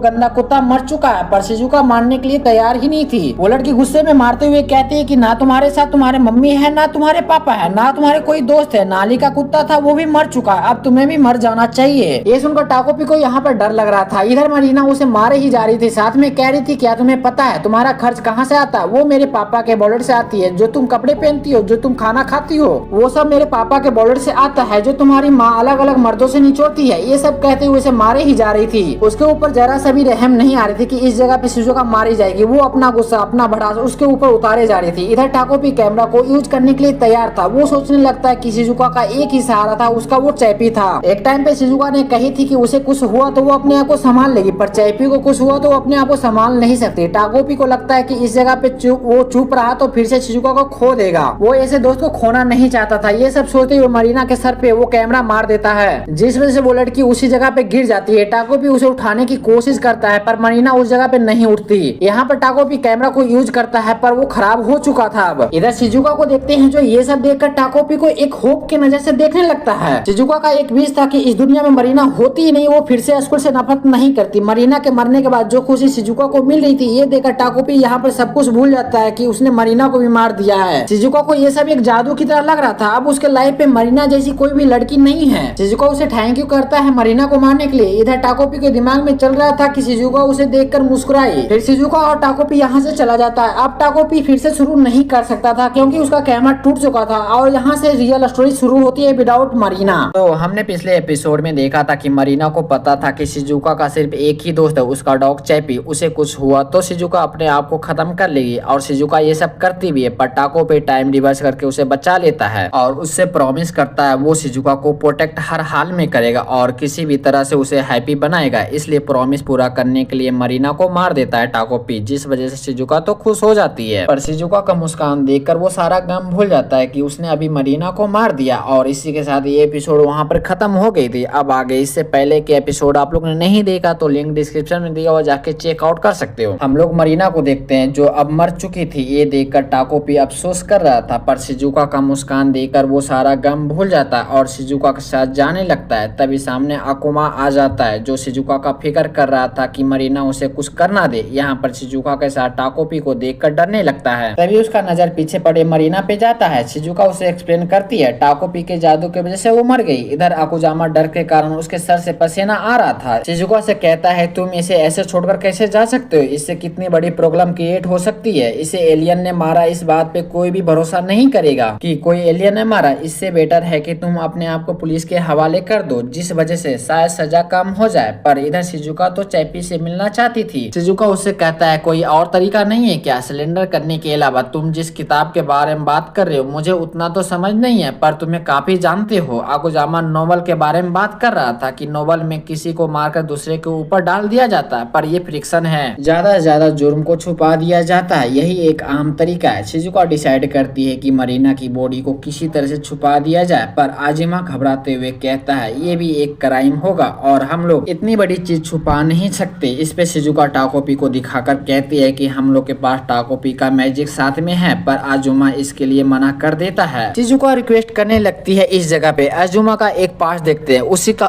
S1: गंदा कुत्ता मर चुका है, पर शिजुका मारने के लिए तैयार ही नहीं थी। वो लड़की गुस्से में मारते हुए कहती है कि ना तुम्हारे साथ तुम्हारे मम्मी है, ना तुम्हारे पापा है, ना तुम्हारे कोई दोस्त है। नाली का कुत्ता था वो भी मर चुका है, अब तुम्हें भी मर जाना चाहिए। ये सुनकर टाकोपी को यहाँ पर डर लग रहा था। इधर मरीना उसे मारे ही जा रही थी, साथ में कह रही थी क्या तुम्हें पता है तुम्हारा खर्च कहाँ से आता है? वो मेरे पापा के वॉलेट से आती है। जो तुम कपड़े पहनती हो, जो तुम खाना खाती हो, वो सब मेरे पापा के वॉलेट से आता है, जो तुम्हारी माँ अलग अलग मर्दों से निचोड़ती है। ये सब कहते हुए उसे मारे ही जा रही थी। उसके ऊपर जरा सा भी रहम नहीं आ रही थी कि इस जगह पे शिजुका मारी जाएगी। वो अपना गुस्सा, अपना भड़ास उसके ऊपर उतारे जा रही थी। इधर टाकोपी कैमरा को यूज करने के लिए तैयार था। वो सोचने लगता है कि शिजुका का एक ही सहारा था, उसका वो चैपी था। एक टाइम पे शिजुका ने कही थी कि उसे कुछ हुआ तो वो अपने आप को संभाल लेगी, पर चैपी को कुछ हुआ तो वो अपने आप को संभाल नहीं सकती। टाकोपी को लगता है कि इस जगह पे वो चुप रहा तो फिर से शिजुका को खो देगा। वो ऐसे दोस्त को खोना नहीं चाहता था। ये सब सोचते हुए मरीना के सर पे वो कैमरा मार देता है, जिस वजह से वो लड़की उसी जगह पे गिर जाती है। टाकोपी उसे उठाने की कोशिश करता है, पर मरीना उस जगह पे नहीं उठती। यहाँ पर टाकोपी कैमरा को यूज करता है, पर वो खराब हो चुका था। अब इधर शिजुका को देखते हैं, जो ये सब देखकर टाकोपी को एक होप की नजर से देखने लगता है। शिजुका का एक विश था कि इस दुनिया में मरीना होती ही नहीं, वो फिर से स्कूल से नफरत नहीं करती। मरीना के मरने के बाद जो खुशी शिजुका को मिल रही थी, ये देखकर टाकोपी यहाँ पर सब कुछ भूल जाता है कि उसने मरीना को भी मार दिया है। शिजुका को ये सब एक जादू की तरह लग रहा था। अब उसके लाइफ पे मरीना जैसी कोई भी लड़की नहीं है। शिजुका उसे थैंक यू करता है मरीना को मारने के लिए। इधर टाकोपी के दिमाग में चल रहा था कि शिजुका उसे देखकर मुस्कुराई। फिर शिजुका और टाकोपी यहाँ से चला जाता है। अब टाकोपी फिर से शुरू नहीं कर सकता था क्योंकि उसका कैमरा टूट चुका था, और यहाँ से रियल स्टोरी शुरू होती है विदाउट मरीना। तो हमने पिछले एपिसोड में देखा था कि मरीना को पता था कि शिजुका का सिर्फ एक ही दोस्त है, उसका डॉग चैपी। उसे कुछ हुआ तो शिजुका अपने आप को खत्म कर लेगी, और शिजुका ये सब करती भी है, पर टाकोपी टाइम रिवर्स करके उसे बचा लेता है और उससे प्रॉमिस करता है वो शिजुका को प्रोटेक्ट हर हाल में करेगा और किसी भी तरह से उसे हैप्पी बनाएगा। इसलिए प्रॉमिस पूरा करने के लिए मरीना को मार देता है टाकोपी, जिस वजह से शिजुका तो खुश हो जाती है। पर शिजुका का मुस्कान देखकर वो सारा गम भूल जाता है कि उसने अभी मरीना को मार दिया। और इसी के साथ ये एपिसोड वहां पर खत्म हो गई थी। अब आगे इससे पहले के एपिसोड आप लोग ने नहीं देखा तो लिंक डिस्क्रिप्शन में दिया हुआ, जाके चेकआउट कर सकते हो। हम लोग मरीना को देखते हैं जो अब मर चुकी थी। ये देखकर टाकोपी अफसोस कर रहा था, पर शिजुका का मुस्कान देखकर वो सारा गम भूल जाता है और शिजुका के साथ जाने लगता है। तभी सामने अकुमा आ जाता है, जो शिजुका का फिक्र कर रहा था कि मरीना उसे कुछ करना दे। यहाँ पर शिजुका के साथ टाकोपी को देखकर डरने लगता है। तभी उसका नजर पीछे पड़े मरीना पे जाता है। शिजुका उसे एक्सप्लेन करती है टाकोपी के जादू की वजह से वो मर गई। इधर अकुजामा डर के कारण उसके सर से पसीना आ रहा था। शिजुका से कहता है तुम इसे ऐसे छोड़कर कैसे जा सकते हो? इससे कितनी बड़ी प्रॉब्लम क्रिएट हो सकती है। इसे एलियन ने मारा, इस बात पे कोई भी भरोसा नहीं करेगा कि कोई एलियन ने मारा। इससे बेटर है कि तुम अपने आप को पुलिस के हवाले कर दो, जिस वजह से शायद सजा कम हो जाए। पर इधर शिजुका तो चैपी से मिलना चाहती थी। शिजुका उससे कहता है कोई और तरीका नहीं है क्या सिलेंडर करने के अलावा? तुम जिस किताब के बारे में बात कर रहे हो मुझे उतना तो समझ नहीं है, पर तुम्हें काफी जानते हो। अकुजामा नोवेल के बारे में बात कर रहा था कि नोवेल में किसी को मारकर दूसरे के ऊपर डाल दिया जाता है, पर ये फ्रिक्शन है, ज्यादा से ज्यादा जुर्म को छुपा दिया जाता है, यही एक आम तरीका है। शिजुका डिसाइड करती है कि मरीना की बॉडी को किसी तरह से छुपा दिया जाए, पर आजिमा घबराते हुए कहता है ये भी एक क्राइम होगा और हम लोग इतनी बड़ी चीज छुपा नहीं सकते। इस पे शिजुका टाकोपी को दिखाकर कहती है कि हम लोग के पास टाकोपी का मैजिक साथ में है, पर आजुमा इसके लिए मना कर देता है। शिजुका रिक्वेस्ट करने लगती है इस जगह पे। आजुमा का एक पास देखते हैं,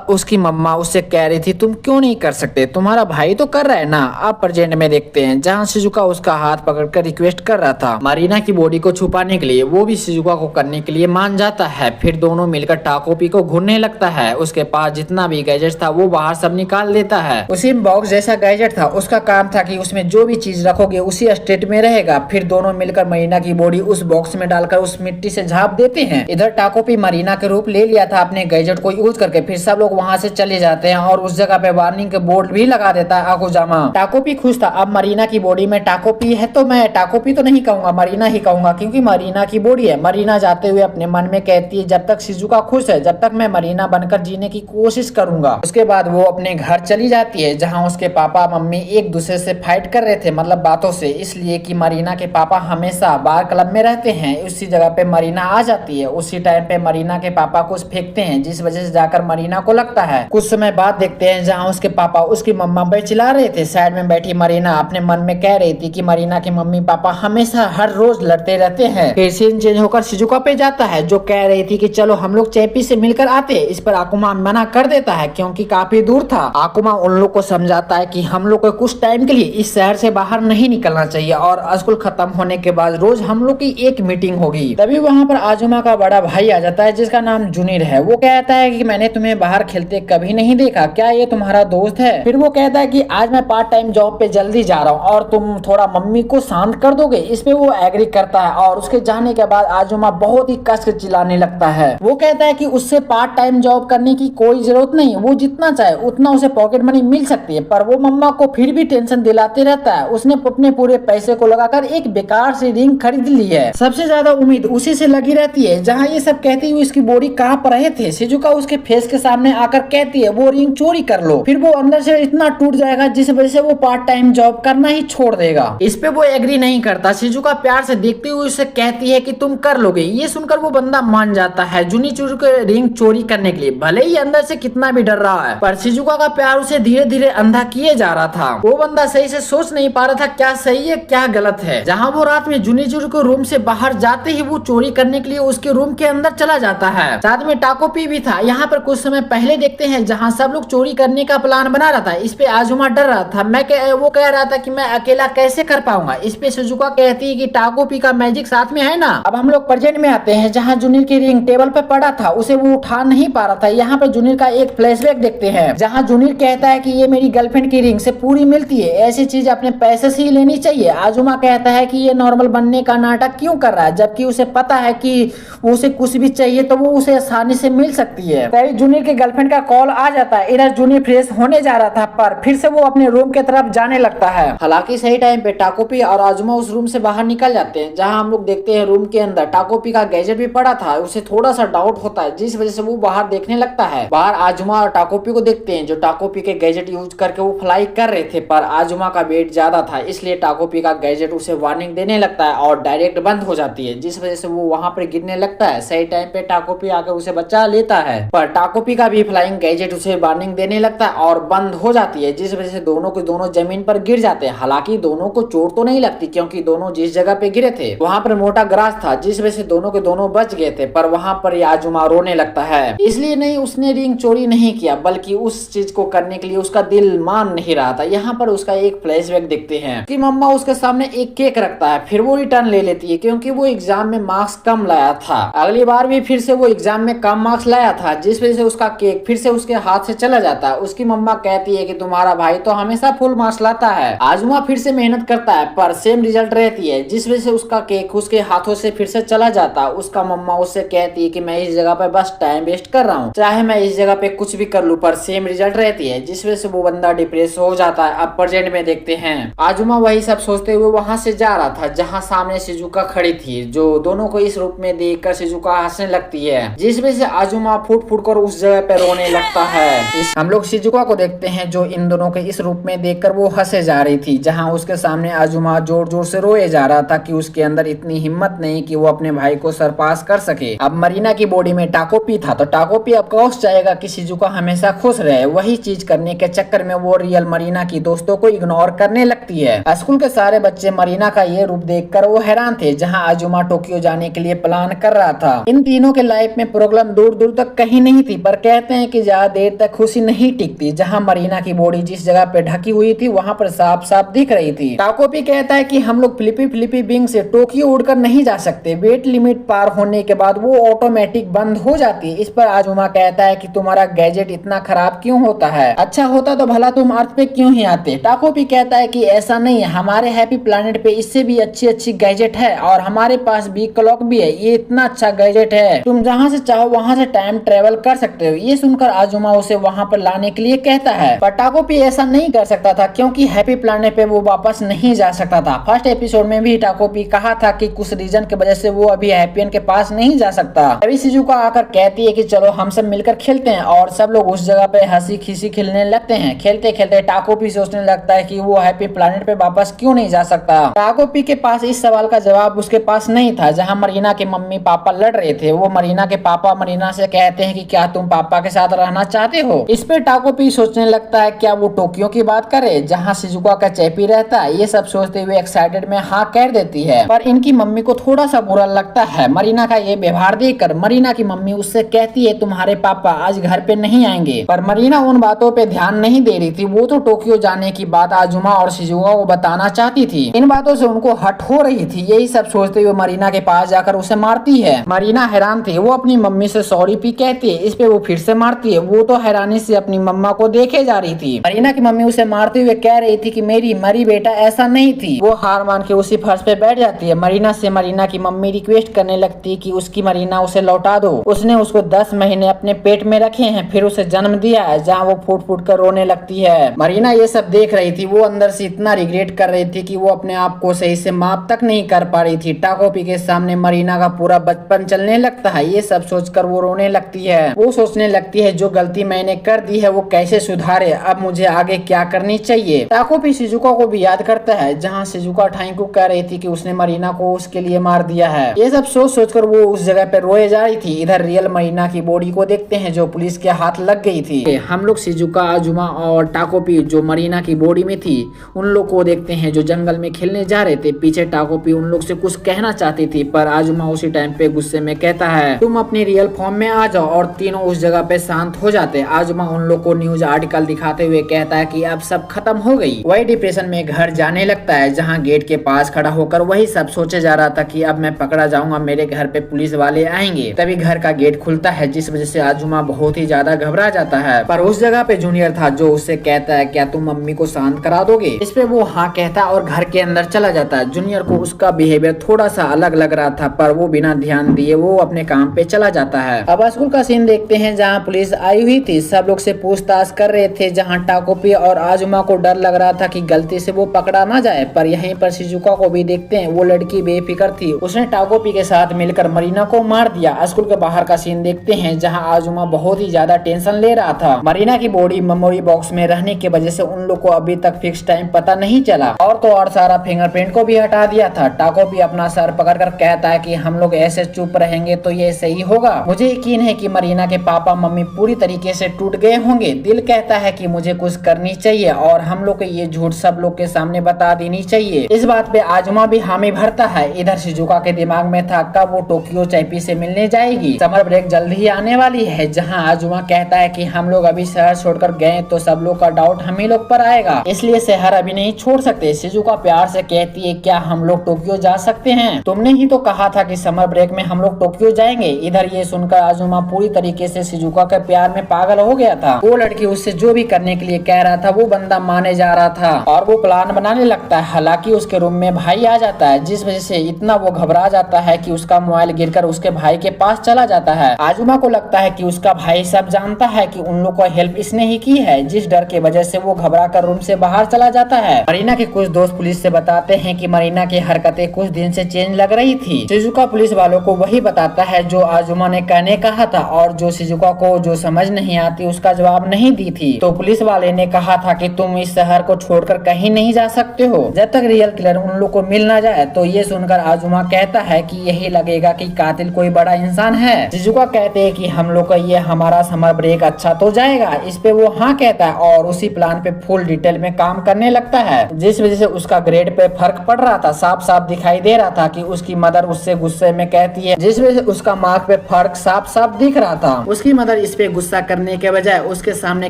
S1: उसकी मम्मा उससे कह रही थी तुम क्यों नहीं कर सकते, तुम्हारा भाई तो कर रहा है ना। आप प्रेजेंट में देखते हैं जहाँ शिजुका उसका हाथ पकड़कर रिक्वेस्ट कर रहा था मरीना की बॉडी को छुपाने के लिए। वो भी शिजुका को करने के लिए मान जाता है। फिर दोनों मिलकर टाकोपी को घूरने लगता है। उसके पास जितना भी गैजेट था वो बाहर सब निकाल देता है। उसी बॉक्स जैसा गैजेट था, उसका काम था कि उसमें जो भी चीज रखोगे उसी स्टेट में रहेगा। फिर दोनों मिलकर मरीना की बॉडी उस बॉक्स में डालकर उस मिट्टी से झाँप देते हैं। इधर टाकोपी मरीना के रूप ले लिया था अपने गैजेट को यूज करके। फिर सब लोग वहाँ से चले जाते हैं और उस जगह पे वार्निंग के बोर्ड भी लगा देता है अकुजामा। टाकोपी खुश था, अब मरीना की बॉडी में टाकोपी है तो मैं टाकोपी तो नहीं कहूंगा, मरीना ही कहूंगा, क्योंकि मरीना की बॉडी है। मरीना जाते हुए अपने मन में कहती है जब तक शिजुका खुश है जब तक मैं मरीना बनकर जीने की कोशिश करूंगा। उसके बाद वो अपने घर चली जाती है जहाँ उसके पापा मम्मी एक दूसरे से फाइट कर रहे थे, मतलब बातों से, इसलिए कि मरीना के पापा हमेशा बार क्लब में रहते हैं। उसी जगह पे मरीना मरीना आ जाती है। उसी टाइम पे मरीना के पापा कुछ फेंकते हैं, जिस वजह से जाकर मरीना को लगता है। कुछ समय बाद देखते हैं जहाँ उसके पापा उसकी मम्मा पे चिल्ला रहे थे। साइड में बैठी मरीना अपने मन में कह रही थी कि मरीना के मम्मी पापा हमेशा हर रोज लड़ते रहते हैं। फिर सीन चेंज होकर शिजुका पे जाता है, जो कह रही थी कि चलो हम लोग चैपी से मिलकर आते हैं। इस पर आकुमा मना कर देता है क्योंकि काफी दूर था। आकुमा उन लोग को समझाता है कि हम लोग को कुछ टाइम के लिए इस शहर से बाहर नहीं निकलना चाहिए और स्कूल खत्म होने के बाद रोज हम लोग की एक मीटिंग होगी। तभी वहाँ पर आजुमा का बड़ा भाई आ जाता है जिसका नाम जुनीर है। वो कहता है कि मैंने तुम्हें बाहर खेलते कभी नहीं देखा, क्या ये तुम्हारा दोस्त है? फिर वो कहता है कि आज मैं पार्ट टाइम जॉब पे जल्दी जा रहा हूँ और तुम थोड़ा मम्मी को शांत कर दोगे। इस पे वो एग्री करता है और उसके जाने के बाद आजुमा बहुत ही कस के चिल्लाने लगता है। वो कहता है कि उससे पार्ट टाइम जॉब करने की कोई जरूरत नहीं, वो जितना चाहे उतना उसे पॉकेट मनी मिल सकती है, पर वो मम्मा को फिर भी टेंशन दिलाते रहता है। उसने अपने पूरे पैसे को लगाकर एक बेकार सी रिंग खरीद ली है। सबसे ज्यादा उम्मीद उसी से लगी रहती है। जहाँ ये सब कहती हुई उसकी बॉडी कहाँ पर रहे थे, शिजुका उसके फेस के सामने आकर कहती है वो रिंग चोरी कर लो। फिर वो अंदर से इतना टूट जाएगा जिस वजह से वो पार्ट टाइम जॉब करना ही छोड़ देगा। इस पे वो एग्री नहीं करता। शिजुका प्यार से देखते हुए उसे कहती है कि तुम कर लोगे। ये सुनकर वो बंदा मान जाता है जुनिचुरु के रिंग चोरी करने के लिए, भले ही अंदर से कितना भी डर रहा है। पर शिजुका का प्यार उसे धीरे धीरे अंधा किए जा रहा था। वो बंदा सही से सोच नहीं पा रहा था क्या सही है क्या गलत है। जहाँ वो रात में जुनिचुरु को रूम से बाहर जाते ही वो चोरी करने के लिए उसके रूम के अंदर चला जाता है। साथ में टाकोपी भी था। यहाँ पर कुछ समय पहले देखते हैं जहाँ सब लोग चोरी करने का प्लान बना रहा था। इस पे आजुमा डर रहा था। वो कह रहा था कि मैं अकेला कैसे कर पाऊंगा। इस पे शिजुका कहती है कि टाकोपी का मैजिक साथ में है ना। अब हम लोग प्रेजेंट में आते हैं जहाँ जुनिर की रिंग टेबल पे पड़ा था, उसे वो उठा नहीं पा रहा था। यहाँ पर जुनिर का एक फ्लैशबैक देखते हैं जहाँ जुनिर कहता है कि ये मेरी गर्लफ्रेंड की रिंग से पूरी मिलती है, ऐसी चीज अपने पैसे से ही लेनी चाहिए। आजुमा कहता है कि ये नॉर्मल बनने का नाटक क्यों कर रहा है, जबकि उसे पता है कि उसे कुछ भी चाहिए तो वो उसे आसानी से मिल सकती है। तभी जूनियर के गर्लफ्रेंड का कॉल आ जाता है। इधर जूनियर फ्रेश होने जा रहा था पर फिर से वो अपने रूम की तरफ जाने लगता है। हालांकि सही टाइम पे टाकोपी और आजुमा उस रूम से बाहर निकल जाते हैं। जहां हम लोग देखते हैं रूम के अंदर टाकोपी का गैजेट भी पड़ा था। उसे थोड़ा सा डाउट होता है जिस वजह से वो बाहर देखने लगता है। बाहर आजुमा और टाकोपी को देखते हैं जो टाकोपी के गैजेट यूज करके वो फ्लाई कर रहे थे, पर आजुमा का वेट ज्यादा था इसलिए टाकोपी का गैजेट उसे वार्निंग देने लगता है और डायरेक्ट बंद हो जाती है, जिस वजह से वो वहां पर गिरने लगता है। सही टाइम पे टाकोपी आकर उसे बचा लेता है, पर टाकोपी का भी फ्लाइंग गैजेट उसे वार्निंग देने लगता है और बंद हो जाती है, जिस वजह से दोनों के दोनों जमीन पर गिर जाते हैं। हालांकि दोनों को चोट तो नहीं लगती क्योंकि दोनों जिस जगह पे गिरे थे वहां पर मोटा ग्रास था, जिस वजह से दोनों के दोनों बच गए थे। पर वहां पर आजुमा रोने लगता है, इसलिए नहीं उसने रिंग चोरी नहीं किया बल्कि उस चीज को करने के लिए उसका दिल मान नहीं रहा था। यहाँ पर उसका एक फ्लैशबैक देखते हैं कि मम्मा उसके सामने एक केक रखता है, फिर वो रिटर्न ले लेती है क्योंकि वो एग्जाम में मार्क्स कम लाया था। अगली बार भी फिर से वो एग्जाम में कम मार्क्स लाया था, जिस वजह से उसका केक फिर से उसके हाथ से चला जाता है। उसकी मम्मा कहती है कि तुम्हारा भाई तो हमेशा फुल मार्क्स लाता है। आजुमा फिर से मेहनत करता है पर सेम रिजल्ट रहती है, जिस वजह से उसका केक उसके हाथों से फिर से चला जाता है। उसका मम्मा उससे कहती है कि मैं इस जगह पे बस टाइम वेस्ट कर रहा हूँ, चाहे मैं इस जगह पे कुछ भी कर लूँ पर सेम रिजल्ट रहती है, जिस वजह से वो बंदा डिप्रेस हो जाता है। अब प्रेजेंट में देखते हैं आजुमा वही सब सोचते हुए वहां से जा रहा था जहाँ सामने शिजुका खड़ी थी, जो दोनों को इस रूप में देखकर शिजुका हंसने लगती है, जिस वजह से आजुमा फूट फूट कर उस जगह पे रोने लगता है। हम लोग शिजुका को देखते हैं जो इन दोनों के इस रूप में देखकर वो हंसे जा रही थी, जहाँ उसके सामने आजुमा जोर जोर से रोए जा रहा था कि उसके अंदर इतनी हिम्मत नहीं कि वो अपने भाई को सरपास कर सके। अब मरीना की बॉडी में टाकोपी था तो टाकोपी अब कोस चाहेगा कि शिजुका हमेशा खुश रहे। वही चीज करने के चक्कर में वो रियल मरीना की दोस्तों को इग्नोर करने लगती है। स्कूल के सारे बच्चे मरीना का ये रूप देखकर वो हैरान थे, जहाँ आजुमा टोक्यो जाने के लिए प्लान कर रहा था। इन तीनों के लाइफ में प्रॉब्लम दूर दूर तक कहीं नहीं थी, पर कहते हैं कि ज्यादा देर तक खुशी नहीं टिकती। जहाँ मरीना की बॉडी जिस जगह पे ढकी हुई थी वहाँ पर साफ साफ दिख रही थी। टाकोपी कहता है कि हम लोग फिलिपी बिंग से टोक्यो उड़कर नहीं जा सकते, वेट लिमिट पार होने के बाद वो ऑटोमेटिक बंद हो जाती है। इस पर आजुमा कहता है कि तुम्हारा गैजेट इतना खराब क्यों होता है, अच्छा होता तो भला तुम अर्थ पे क्यों ही आते। टाकोपी कहता है कि ऐसा नहीं है, हमारे हैप्पी प्लैनेट पे इससे भी अच्छी अच्छी गैजेट है और हमारे पास भी क्लॉक भी है, ये इतना अच्छा गैजेट है, तुम जहाँ से चाहो वहाँ से टाइम ट्रेवल कर सकते हो। ये सुनकर आजुमा उसे वहाँ पर लाने के लिए कहता है, पर टाकोपी ऐसा नहीं कर सकता था क्योंकि हैप्पी प्लैनेट पे वो वापस नहीं जा सकता था। फर्स्ट एपिसोड में भी टाकोपी कहा था कि कुछ रीजन की वजह से वो अभी हैप्पियन के पास नहीं जा सकता। तभी शिजुका आकर कहती है कि चलो हम सब मिलकर खेलते हैं और सब लोग उस जगह पे हंसी खिसी खेलने लगते हैं। खेलते खेलते टाकोपी सोचने लगता है कि वो हैप्पी प्लैनेट पे वापस क्यों नहीं जा सकता। टाकोपी के पास इस सवाल का जवाब उसके पास नहीं था। जहाँ मरीना मरीना के मम्मी पापा लड़ रहे थे। वो मरीना के पापा मरीना से कहते हैं कि क्या तुम पापा के साथ रहना चाहते हो। इस पे टाकोपी सोचने लगता है क्या वो टोक्यो की बात करे जहाँ शिजुका का चैपी रहता है। ये सब सोचते हुए एक्साइटेड में हाँ कह देती है, पर इनकी मम्मी को थोड़ा सा बुरा लगता है मरीना का ये व्यवहार देखकर। मरीना की मम्मी उससे कहती है तुम्हारे पापा आज घर पे नहीं आएंगे, पर मरीना उन बातों पे ध्यान नहीं दे रही थी। वो तो टोक्यो जाने की बात आजुमा और शिजुका को बताना चाहती थी। इन बातों से उनको हट हो रही थी। यही सब सोचते हुए मरीना के पास जाकर उसे मारती है। मरीना हैरान थी, वो अपनी मम्मी से सॉरी भी कहती है। इस पे वो फिर से मारती है। वो तो हैरानी से अपनी मम्मा को देखे जा रही थी। मरीना की मम्मी उसे मारते हुए कह रही थी कि मेरी मरी बेटा ऐसा नहीं थी। वो हार मान के उसी फर्श पे बैठ जाती है। मरीना से मरीना की मम्मी रिक्वेस्ट करने लगती कि उसकी मरीना उसे लौटा दो। उसने उसको 10 महीने अपने पेट में रखे हैं, फिर उसे जन्म दिया है, जहाँ वो फूट फूट कर रोने लगती है। मरीना ये सब देख रही थी। वो अंदर से इतना रिग्रेट कर रही थी कि वो अपने आप को सही से माफ तक नहीं कर पा रही थी। टाकोपी के सामने मरीना का पूरा बचपन चलने लगता है। ये सब सोचकर वो रोने लगती है। वो सोचने लगती है जो गलती मैंने कर दी है वो कैसे सुधारे, अब मुझे आगे क्या करनी चाहिए। टाकोपी शिजुका को भी याद करता है जहाँ शिजुका ठाई को कह रही थी कि उसने मरीना को उसके लिए मार दिया है। ये सब सोच सोचकर वो उस जगह पे रोए जा रही थी। इधर रियल मरीना की बॉडी को देखते हैं जो पुलिस के हाथ लग गई थी। हम लोग शिजुका आजुमा और टाकोपी जो मरीना की बॉडी में थी उन लोग को देखते हैं जो जंगल में खेलने जा रहे थे। पीछे टाकोपी उन लोग से कुछ कहना चाहती थी, पर आजुमा उसी टाइम पे गुस्से में कहता है तुम अपनी रियल फॉर्म में आ जाओ, और तीनों उस जगह पे शांत हो जाते। आजुमा उन लोग को न्यूज आर्टिकल दिखाते हुए कहता है कि अब सब खत्म हो गई। वही डिप्रेशन में घर जाने लगता है जहाँ गेट के पास खड़ा होकर वही सब सोचे जा रहा था कि अब मैं पकड़ा जाऊंगा, मेरे घर पे पुलिस वाले आएंगे। तभी घर का गेट खुलता है जिस वजह से आजुमा बहुत ही ज्यादा घबरा जाता है। पर उस जगह पे जूनियर था जो उससे कहता है क्या तुम मम्मी को शांत करा दोगे। इस पे वो हाँ कहता है और घर के अंदर चला जाता है। जूनियर को उसका बिहेवियर थोड़ा सा अलग लग रहा था, पर वो बिना ध्यान दिए वो अपने काम पे चला जाता है। अब स्कूल का सीन देखते हैं जहाँ पुलिस आई हुई थी। सब लोग से पूछताछ कर रहे थे जहाँ टाकोपी और आजुमा को डर लग रहा था कि गलती से वो पकड़ा ना जाए। पर यहीं पर शिजुका को भी देखते हैं। वो लड़की बेफिक्र थी, उसने टाकोपी के साथ मिलकर मरीना को मार दिया। स्कूल के बाहर का सीन देखते हैं जहाँ आजुमा बहुत ही ज्यादा टेंशन ले रहा था। मरीना की बॉडी मेमोरी बॉक्स में रहने की वजह से उन लोग को अभी तक फिक्स टाइम पता नहीं चला। और तो और सारा फिंगरप्रिंट को भी हटा दिया था। टाकोपी अपना सर पकड़कर कहता है कि हम लोग ऐसे चुप रहेंगे तो ये सही होगा। मुझे यकीन है कि मरीना के पापा मम्मी पूरी तरीके से टूट गए होंगे। दिल कहता है कि मुझे कुछ करनी चाहिए और हम लोग को ये झूठ सब लोग के सामने बता देनी चाहिए। इस बात पे आजुमा भी हामी भरता है। इधर शिजुका के दिमाग में था कब वो टोक्यो चैपी से मिलने जाएगी। समर ब्रेक जल्द ही आने वाली है जहाँ आजुमा कहता है कि हम लोग अभी शहर छोड़कर गए तो सब लोग का डाउट हम ही लोग पर आएगा, इसलिए शहर अभी नहीं छोड़ सकते। शिजुका प्यार से कहती है क्या हम लोग टोक्यो जा सकते हैं, तुमने ही तो कहा था कि समर ब्रेक में हम लोग टोक्यो जाएंगे। इधर ये सुनकर आजुमा पूरी तरीके से शिजुका के प्यार में पागल हो गया था। वो लड़की उससे जो भी करने के लिए कह रहा था वो बंदा माने जा रहा था और वो प्लान बनाने लगता है। हालांकि उसके रूम में भाई आ जाता है जिस वजह से इतना वो घबरा जाता है कि उसका मोबाइल गिरकर उसके भाई के पास चला जाता है। आजुमा को लगता है कि उसका भाई सब जानता है कि उन लोग को हेल्प इसने ही की है, जिस डर की वजह से वो घबरा कर रूम से बाहर चला जाता है। मरीना के कुछ दोस्त पुलिस से बताते हैं कि मरीना की हरकतें कुछ दिन से चेंज लग रही थी। शिजुका पुलिस वालों को वही बताता है जो आजुमा ने कहने कहा था और जो शिजुका को जो समझ नहीं आती उसका जवाब नहीं दी थी। तो पुलिस वाले ने कहा था कि तुम इस शहर को छोड़कर कहीं नहीं जा सकते हो जब तक रियल किलर उन लोग को मिल ना जाए। तो ये सुनकर आजुमा कहता है कि यही लगेगा कि कातिल कोई बड़ा इंसान है। शिजुका कहते हैं कि हम लोग का ये हमारा समर ब्रेक अच्छा तो जाएगा। इस पे वो हाँ कहता है और उसी प्लान पे फुल डिटेल में काम करने लगता है, जिस वजह से उसका ग्रेड पे फर्क पड़ रहा था। साफ साफ दिखाई दे रहा था कि उसकी मदर उससे गुस्से में कहती है, जिस वजह से उसका मार्क पे फर्क साफ साफ दिख रहा था। उसकी मदर इस पे गुस्सा करने के बजाय उसके सामने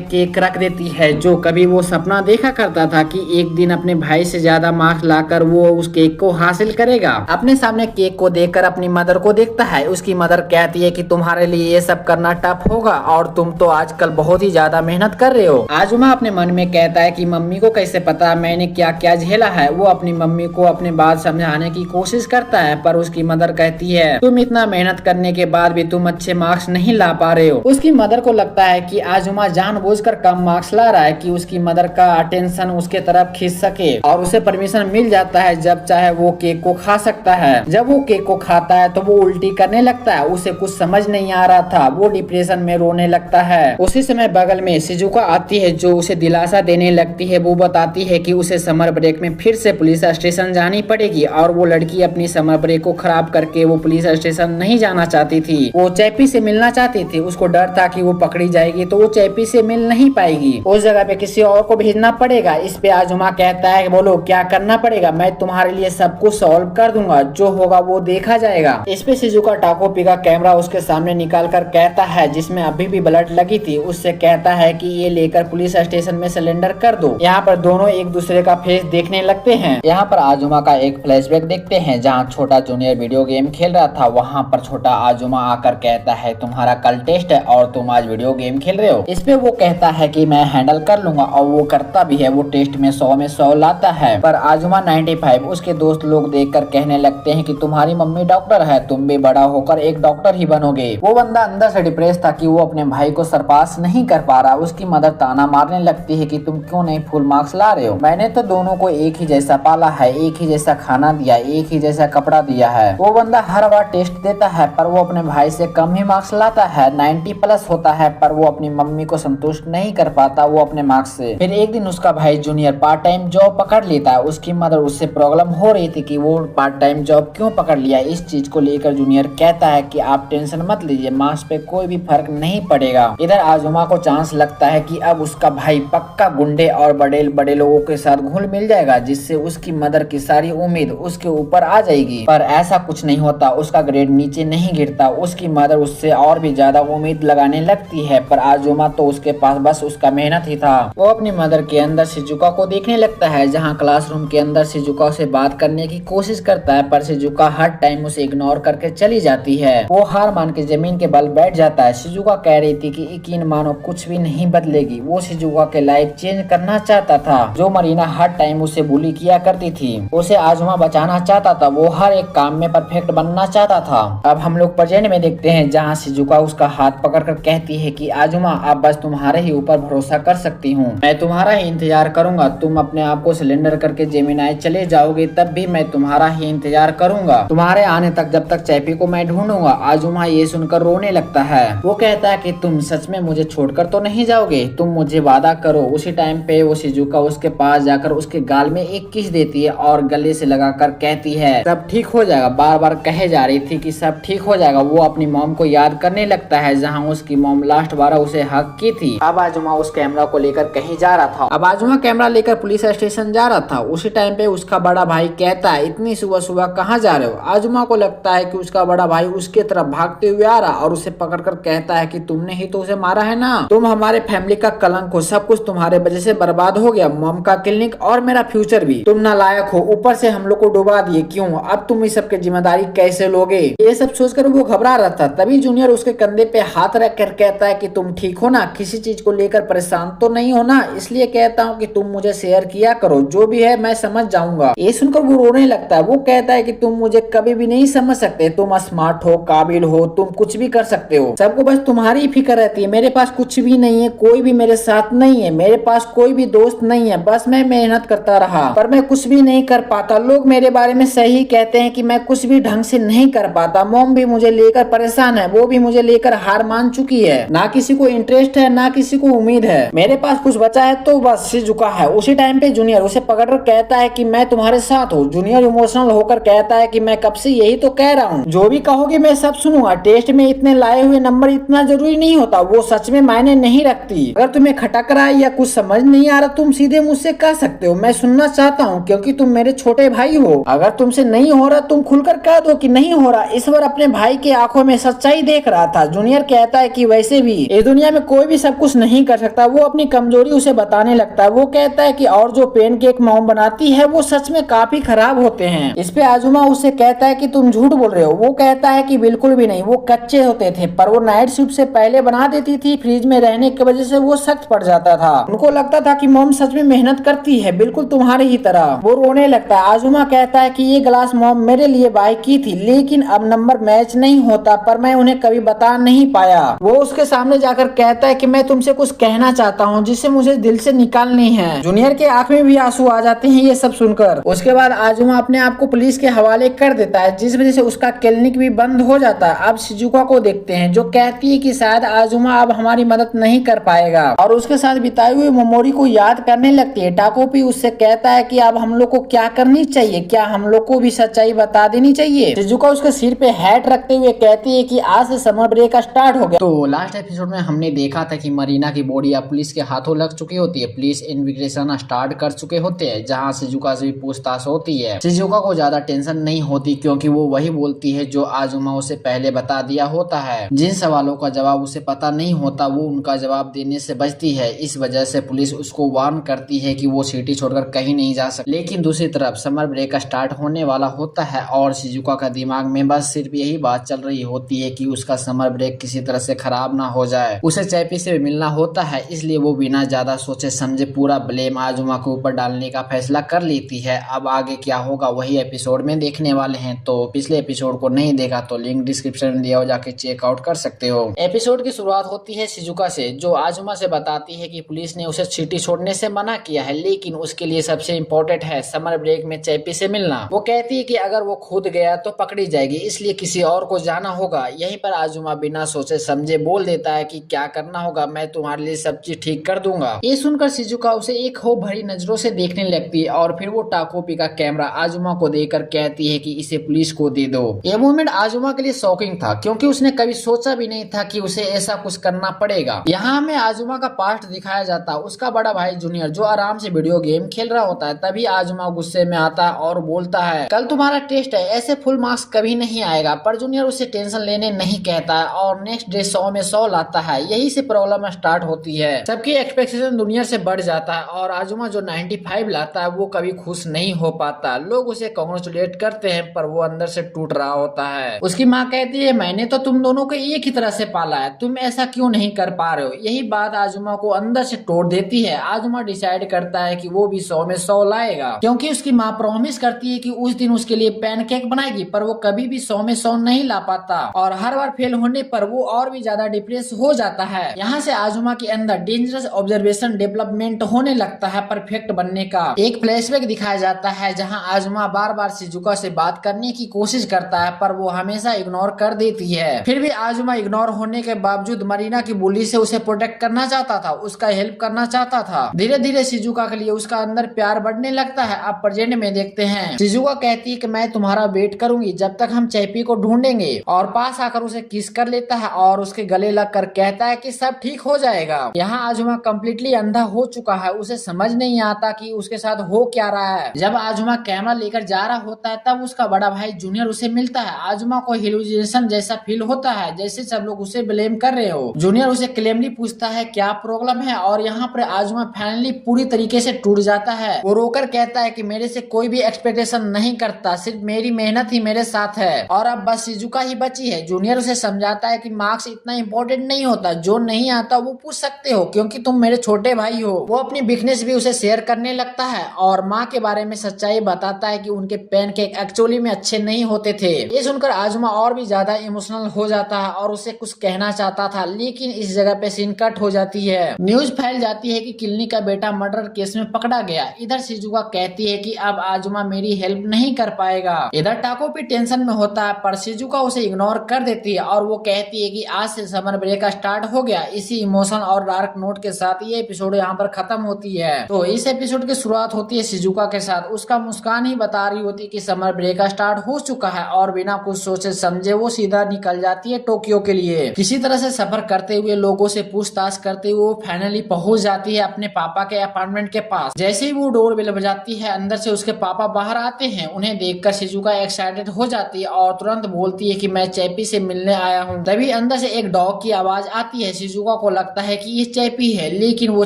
S1: केक रख देती है, जो कभी वो सपना देखा करता था कि एक दिन अपने भाई से ज्यादा मार्क्स लाकर वो उस केक को हासिल करेगा। अपने सामने केक को देखकर अपनी मदर को देखता है। उसकी मदर कहती है कि तुम्हारे लिए ये सब करना टफ होगा और तुम तो आजकल बहुत ही ज्यादा मेहनत कर रहे हो। आजुमा अपने मन में कहता है कि मम्मी को कैसे पता मैंने क्या क्या झेला है। वो अपनी मम्मी को अपनी बात समझाने की कोशिश करता है, पर उसकी मदर कहती है तुम इतना मेहनत करने के बाद भी तुम अच्छे मार्क्स नहीं ला पा रहे हो। उसकी मदर को लगता है कि आजुमा जानबूझकर कम मार्क्स ला रहा है कि उसकी मदर का अटेंशन उसके तरफ खींच सके, और उसे परमिशन मिल जाता है जब चाहे वो केक को खा सकता है। जब वो केक को खाता है तो वो उल्टी करने लगता है। उसे कुछ समझ नहीं आ रहा था, वो डिप्रेशन में रोने लगता है। उसी समय बगल में शिजुका आती है जो उसे दिलासा देने लगती है। वो बताती है कि उसे समर ब्रेक में फिर से पुलिस स्टेशन जानी पड़ेगी और वो लड़की अपनी समर ब्रेक को खराब खराब करके वो पुलिस स्टेशन नहीं जाना चाहती थी। वो चैपी से मिलना चाहती थी। उसको डर था कि वो पकड़ी जाएगी तो वो चैपी से मिल नहीं पाएगी, उस जगह पे किसी और को भेजना पड़ेगा। इस पे आजुमा कहता है बोलो क्या करना पड़ेगा, मैं तुम्हारे लिए सब कुछ सॉल्व कर दूंगा, जो होगा वो देखा जाएगा। इस पे शिजुका टाकोपी का कैमरा उसके सामने निकाल कर कहता है, जिसमें अभी भी ब्लड लगी थी, उससे कहता है कि ये लेकर पुलिस स्टेशन में सिलेंडर कर दो। यहाँ पर दोनों एक दूसरे का फेस देखने लगते हैं। यहाँ पर आजुमा का एक फ्लैशबैक देखते हैं जहाँ छोटा जूनियर वीडियो गेम खेल रहा था। वहाँ पर छोटा आजुमा आकर कहता है तुम्हारा कल टेस्ट है और तुम आज वीडियो गेम खेल रहे हो। इस पे वो कहता है कि मैं हैंडल कर लूंगा और वो करता भी है। वो टेस्ट में 100 में 100 लाता है, पर आजुमा 95। उसके दोस्त लोग देखकर कहने लगते हैं कि तुम्हारी मम्मी डॉक्टर है, तुम भी बड़ा होकर एक डॉक्टर ही बनोगे। वो बंदा अंदर से डिप्रेस था कि वो अपने भाई को सरपास नहीं कर पा रहा। उसकी मदर ताना मारने लगती है कि तुम क्यों नहीं फुल मार्क्स ला रहे हो, मैंने तो दोनों को एक ही जैसा पाला है, एक ही जैसा खाना दिया, एक ही जैसा कपड़ा दिया है। वो बंदा हर बार टेस्ट देता है पर वो अपने भाई से कम ही मार्क्स लाता है, 90+ होता है, पर वो अपनी मम्मी को संतुष्ट नहीं कर पाता वो अपने मार्क्स से। फिर एक दिन उसका भाई जूनियर पार्ट टाइम जॉब पकड़ लेता है। उसकी मदर उससे प्रॉब्लम हो रही थी कि वो पार्ट टाइम जॉब क्यों पकड़ लिया। इस चीज को लेकर जूनियर कहता है कि आप टेंशन मत लीजिए, मार्क्स पे कोई भी फर्क नहीं पड़ेगा। इधर आजुमा को चांस लगता है कि अब उसका भाई पक्का गुंडे और बड़े बड़े लोगों के साथ घुल मिल जाएगा, जिससे उसकी मदर की सारी उम्मीद उसके ऊपर आ जाएगी। पर ऐसा कुछ नहीं होता, उसका ग्रेड नीचे नहीं गिरता। उसकी मदर उससे और भी ज्यादा उम्मीद लगाने लगती है, पर आजुमा तो उसके पास बस उसका मेहनत ही था। वो अपनी मदर के अंदर शिजुका को देखने लगता है, जहाँ क्लासरूम के अंदर शिजुका से बात करने की कोशिश करता है, पर शिजुका हर टाइम उसे इग्नोर करके चली जाती है। वो हार मान के जमीन के बल बैठ जाता है। शिजुका कह रही थी कि यकीन मानो कुछ भी नहीं बदलेगी। वो शिजुका के लाइफ चेंज करना चाहता था। जो मरीना हर टाइम उसे बुली किया करती थी, उसे आजुमा बचाना चाहता था। वो हर एक काम में परफेक्ट बनना चाहता था। अब हम लोग प्रेजेंट में देखते हैं जहाँ शिजुका उसका हाथ पकड़कर कहती है कि आजुमा अब बस तुम्हारे ही ऊपर भरोसा कर सकती हूँ, मैं तुम्हारा ही इंतजार करूंगा। तुम अपने आप को सिलेंडर करके जेमिनाई चले जाओगे तब भी मैं तुम्हारा ही इंतजार करूंगा, तुम्हारे आने तक जब तक चैपी को मैं ढूंढूंगा। आजुमा ये सुनकर रोने लगता है। वो कहता है कि तुम सच में मुझे छोड़कर तो नहीं जाओगे, तुम मुझे वादा करो। उसी टाइम पे वो शिजुका उसके पास जाकर उसके गाल में एक किस देती है और गले से लगाकर कहती है सब ठीक हो जाएगा। बार बार कहे जा रही थी कि सब ठीक हो जाएगा। वो अपनी मॉम को याद करने लगता है जहाँ उसकी मॉम लास्ट बार उसे हक की थी। अब आजुमा उस कैमरा को लेकर कहीं जा रहा था। अब आजुमा कैमरा लेकर पुलिस स्टेशन जा रहा था। उसी टाइम पे उसका बड़ा भाई कहता है इतनी सुबह सुबह कहाँ जा रहे हो। आजुमा को लगता है कि उसका बड़ा भाई उसके तरफ भागते हुए आ रहा और उसे पकड़कर कहता है कि तुमने ही तो उसे मारा है ना, तुम हमारे फैमिली का कलंक हो, सब कुछ तुम्हारे वजह से बर्बाद हो गया, मॉम का क्लिनिक और मेरा फ्यूचर भी, तुम नालायक हो, ऊपर से हम लोग को डुबा दिए, क्यों, अब तुम इस सब की जिम्मेदारी कैसे लोगे। ये सब सोचकर वो घबरा रहा था। तभी जूनियर उसके कंधे पे हाथ रख कर कहता है कि तुम ठीक हो ना, किसी चीज को लेकर परेशान तो नहीं हो ना, इसलिए कहता हूँ कि तुम मुझे शेयर किया करो, जो भी है मैं समझ जाऊंगा। ये सुनकर वो रोने लगता है। वो कहता है कि तुम मुझे कभी भी नहीं समझ सकते, तुम स्मार्ट हो, काबिल हो, तुम कुछ भी कर सकते हो, सबको बस तुम्हारी फिक्र रहती है, मेरे पास कुछ भी नहीं है, कोई भी मेरे साथ नहीं है, मेरे पास कोई भी दोस्त नहीं है, बस मैं मेहनत करता रहा पर मैं कुछ भी नहीं कर पाता। लोग मेरे बारे में सही कहते हैं कि मैं कुछ भी ढंग से नहीं कर पाता। मॉम भी मुझे लेकर परेशान है, वो भी मुझे लेकर हार मान चुकी है, ना किसी को इंटरेस्ट है ना किसी को उम्मीद है, मेरे पास कुछ बचा है तो बस शिजुका है। उसी टाइम पे जूनियर उसे पकड़कर कहता है कि मैं तुम्हारे साथ हूँ। जूनियर इमोशनल होकर कहता है कि मैं कब से यही तो कह रहा हूँ, जो भी कहोगे मैं सब सुनूंगा, टेस्ट में इतने लाए हुए नंबर इतना जरूरी नहीं होता, वो सच में मायने नहीं रखती, अगर तुम्हें खटक रहा है या कुछ समझ नहीं आ रहा तुम सीधे मुझसे कह सकते हो, मैं सुनना चाहता हूँ क्योंकि तुम मेरे छोटे भाई हो, अगर तुमसे नहीं हो रहा तुम खुलकर कह दो कि नहीं हो रहा। इस बार अपने भाई की आंखों में सच्चाई देख रहा था। जूनियर कहता है कि वैसे भी इस दुनिया में कोई भी सब कुछ नहीं कर सकता। वो अपनी कमजोरी उसे बताने लगता है। वो कहता है कि और जो पेन केक मॉम बनाती है वो सच में काफी खराब होते हैं। इस पे आजुमा उसे कहता है कि तुम झूठ बोल रहे हो। वो कहता है कि बिल्कुल भी नहीं, वो कच्चे होते थे पर वो नाइट शिफ्ट से पहले बना देती थी, फ्रिज में रहने की वजह से वो सख्त पड़ जाता था। उनको लगता था कि मॉम सच में मेहनत करती है बिल्कुल तुम्हारी ही तरह। वो रोने लगता है। आजुमा कहता है कि ये ग्लास मॉम मेरे लिए बाय की थी लेकिन अब नंबर मैच नहीं होता, पर मैं उन्हें कभी बता नहीं पाया। वो उसके सामने जाकर कहता है कि मैं तुमसे कुछ कहना चाहता हूँ जिसे मुझे दिल से निकालनी है। जूनियर के आंख में भी आंसू आ जाते हैं ये सब सुनकर। उसके बाद आजुमा अपने आप को पुलिस के हवाले कर देता है जिस वजह से उसका क्लिनिक भी बंद हो जाता है। अब शिजुका को देखते हैं जो कहती है कि शायद आजुमा अब हमारी मदद नहीं कर पाएगा और उसके साथ बिताई हुई मेमोरी को याद करने लगती है। टाकोपी उससे कहता है कि अब हम लोग को क्या करनी चाहिए, क्या हम लोग को भी सच्चाई बता देनी होनी चाहिए। शिजुका उसके सिर पे हैट रखते हुए कहती है कि आज से समर ब्रेक स्टार्ट हो गया। तो लास्ट एपिसोड में हमने देखा था कि मरीना की बॉडी अब पुलिस के हाथों लग चुकी होती है। पुलिस इन्वेस्टिगेशन स्टार्ट कर चुके होते हैं, जहाँ शिजुका से भी पूछताछ होती है। शिजुका को ज्यादा टेंशन नहीं होती क्योंकि वो वही बोलती है जो आजुमा उसे पहले बता दिया होता है। जिन सवालों का जवाब उसे पता नहीं होता वो उनका जवाब देने से बचती है। इस वजह से पुलिस उसको वार्न करती है कि वो सिटी छोड़कर कहीं नहीं जा सकती। लेकिन दूसरी तरफ समर ब्रेक स्टार्ट होने वाला होता है और शिजुका का दिमाग में बस सिर्फ यही बात चल रही होती है कि उसका समर ब्रेक किसी तरह से खराब ना हो जाए। उसे चैपी से मिलना होता है, इसलिए वो बिना ज्यादा सोचे समझे पूरा ब्लेम आजुमा के ऊपर डालने का फैसला कर लेती है। अब आगे क्या होगा वही एपिसोड में देखने वाले हैं। तो पिछले एपिसोड को नहीं देखा तो लिंक डिस्क्रिप्शन में दिया हो, जाके चेकआउट कर सकते हो। एपिसोड की शुरुआत होती है शिजुका से, जो आजुमा से बताती है कि पुलिस ने उसे सिटी छोड़ने से मना किया है, लेकिन उसके लिए सबसे इम्पोर्टेंट है समर ब्रेक में चैपी से मिलना। वो कहती है कि अगर वो खुद गया तो पकड़ी जाएगी, इसलिए किसी और को जाना होगा। यहीं पर आजुमा बिना सोचे समझे बोल देता है कि क्या करना होगा, मैं तुम्हारे लिए सब चीज ठीक कर दूंगा। ये सुनकर शिजुका उसे एक हो भरी नजरों से देखने लगती है और फिर वो टाकोपी का कैमरा आजुमा को देकर कहती है कि इसे पुलिस को दे दो। ये मोमेंट आजुमा के लिए शॉकिंग था क्योंकि उसने कभी सोचा भी नहीं था कि उसे ऐसा कुछ करना पड़ेगा। यहाँ हमें आजुमा का पास्ट दिखाया जाता है। उसका बड़ा भाई जूनियर जो आराम से वीडियो गेम खेल रहा होता है, तभी आजुमा गुस्से में आता है और बोलता है कल तुम्हारा टेस्ट है, ऐसे फुल मार्क्स कभी नहीं आएगा। पर जूनियर उसे टेंशन लेने नहीं कहता है और नेक्स्ट डे 100 में 100 लाता है। यही से प्रॉब्लम स्टार्ट होती है। सबकी एक्सपेक्टेशन जूनियर से बढ़ जाता है और आजुमा जो 95 लाता है वो कभी खुश नहीं हो पाता। लोग उसे कांग्रेचुलेट करते हैं पर वो अंदर से टूट रहा होता है। उसकी माँ कहती है मैंने तो तुम दोनों को एक ही तरह से पाला है, तुम ऐसा क्यों नहीं कर पा रहे हो। यही बात आजुमा को अंदर से तोड़ देती है। आजुमा डिसाइड करता है कि वो भी 100 में 100 लाएगा क्योंकि उसकी माँ प्रॉमिस करती है कि उस दिन उसके लिए पैनकेक बनाएगी, पर वो कभी भी 100 में 100 नहीं ला पाता और हर बार फेल होने पर वो और भी ज्यादा डिप्रेस हो जाता है। यहाँ से आजुमा के अंदर डेंजरस ऑब्जर्वेशन डेवलपमेंट होने लगता है परफेक्ट बनने का। एक फ्लैशबैक दिखाया जाता है जहाँ आजुमा बार बार शिजुका से बात करने की कोशिश करता है पर वो हमेशा इग्नोर कर देती है। फिर भी आजुमा इग्नोर होने के बावजूद मरीना की बुली से उसे प्रोटेक्ट करना चाहता था, उसका हेल्प करना चाहता था। धीरे धीरे शिजुका के लिए उसका अंदर प्यार बढ़ने लगता है। अब प्रेजेंट में देखते हैं शिजुका कहती है कि मैं तुम्हारा वेट करूंगी जब तक हम चैपी को ढूंढेंगे, और पास आकर उसे किस कर लेता है और उसके गले लगकर कहता है कि सब ठीक हो जाएगा। यहाँ आजुमा कम्प्लीटली अंधा हो चुका है, उसे समझ नहीं आता कि उसके साथ हो क्या रहा है। जब आजुमा कैमरा लेकर जा रहा होता है तब उसका बड़ा भाई जूनियर उसे मिलता है। आजुमा को हेलुसिनेशन जैसा फील होता है, जैसे सब लोग उसे ब्लेम कर रहे हो। जूनियर उसे क्लेमली पूछता है क्या प्रॉब्लम है और यहाँ पर आजुमा फाइनली पूरी तरीके से टूट जाता है। वो रोकर कहता है कि मेरे से कोई भी एक्सपेक्टेशन नहीं करता, सिर्फ मेरी मेहनत ही मेरे साथ है और अब बस शिजुका ही बची है। जूनियर उसे समझाता है कि मार्क्स इतना इम्पोर्टेंट नहीं होता, जो नहीं आता वो पूछ सकते हो क्योंकि तुम मेरे छोटे भाई हो। वो अपनी वीकनेस भी उसे शेयर करने लगता है और माँ के बारे में सच्चाई बताता है कि उनके पैनकेक एक्चुअली में अच्छे नहीं होते थे। ये सुनकर आजुमा और भी ज्यादा इमोशनल हो जाता है और उसे कुछ कहना चाहता था, लेकिन इस जगह पे सीन कट हो जाती है। न्यूज फैल जाती है कि किलनी का बेटा मर्डर केस में पकड़ा गया। इधर शिजुका कहती है कि अब आजुमा मेरी हेल्प नहीं कर पाएगा। इधर टाकोपी टेंशन में होता है पर शिजुका उसे इग्नोर कर देती है और वो कहती है कि आज से समर ब्रेक स्टार्ट हो गया। इसी इमोशन और डार्क नोट के साथ ये एपिसोड यहाँ पर खत्म होती है। तो इस एपिसोड की शुरुआत होती है शिजुका के साथ। उसका मुस्कान ही बता रही होती है कि समर ब्रेक स्टार्ट हो चुका है और बिना कुछ सोचे समझे वो सीधा निकल जाती है टोक्यो के लिए। किसी तरह से सफर करते हुए लोगों से पूछताछ करते हुए वो फाइनली पहुंच जाती है अपने पापा के अपार्टमेंट के पास। जैसे ही वो डोर बेल बजाती है अंदर से उसके पापा बाहर आते हैं। उन्हें देखकर शिजुका एक्साइटेड हो जाती है और तुरंत बोलती है कि मैं चैपी से मिलने आया हूँ। तभी अंदर से एक डॉग की आवाज आती है। शिजुका को लगता है कि ये चैपी है, लेकिन वो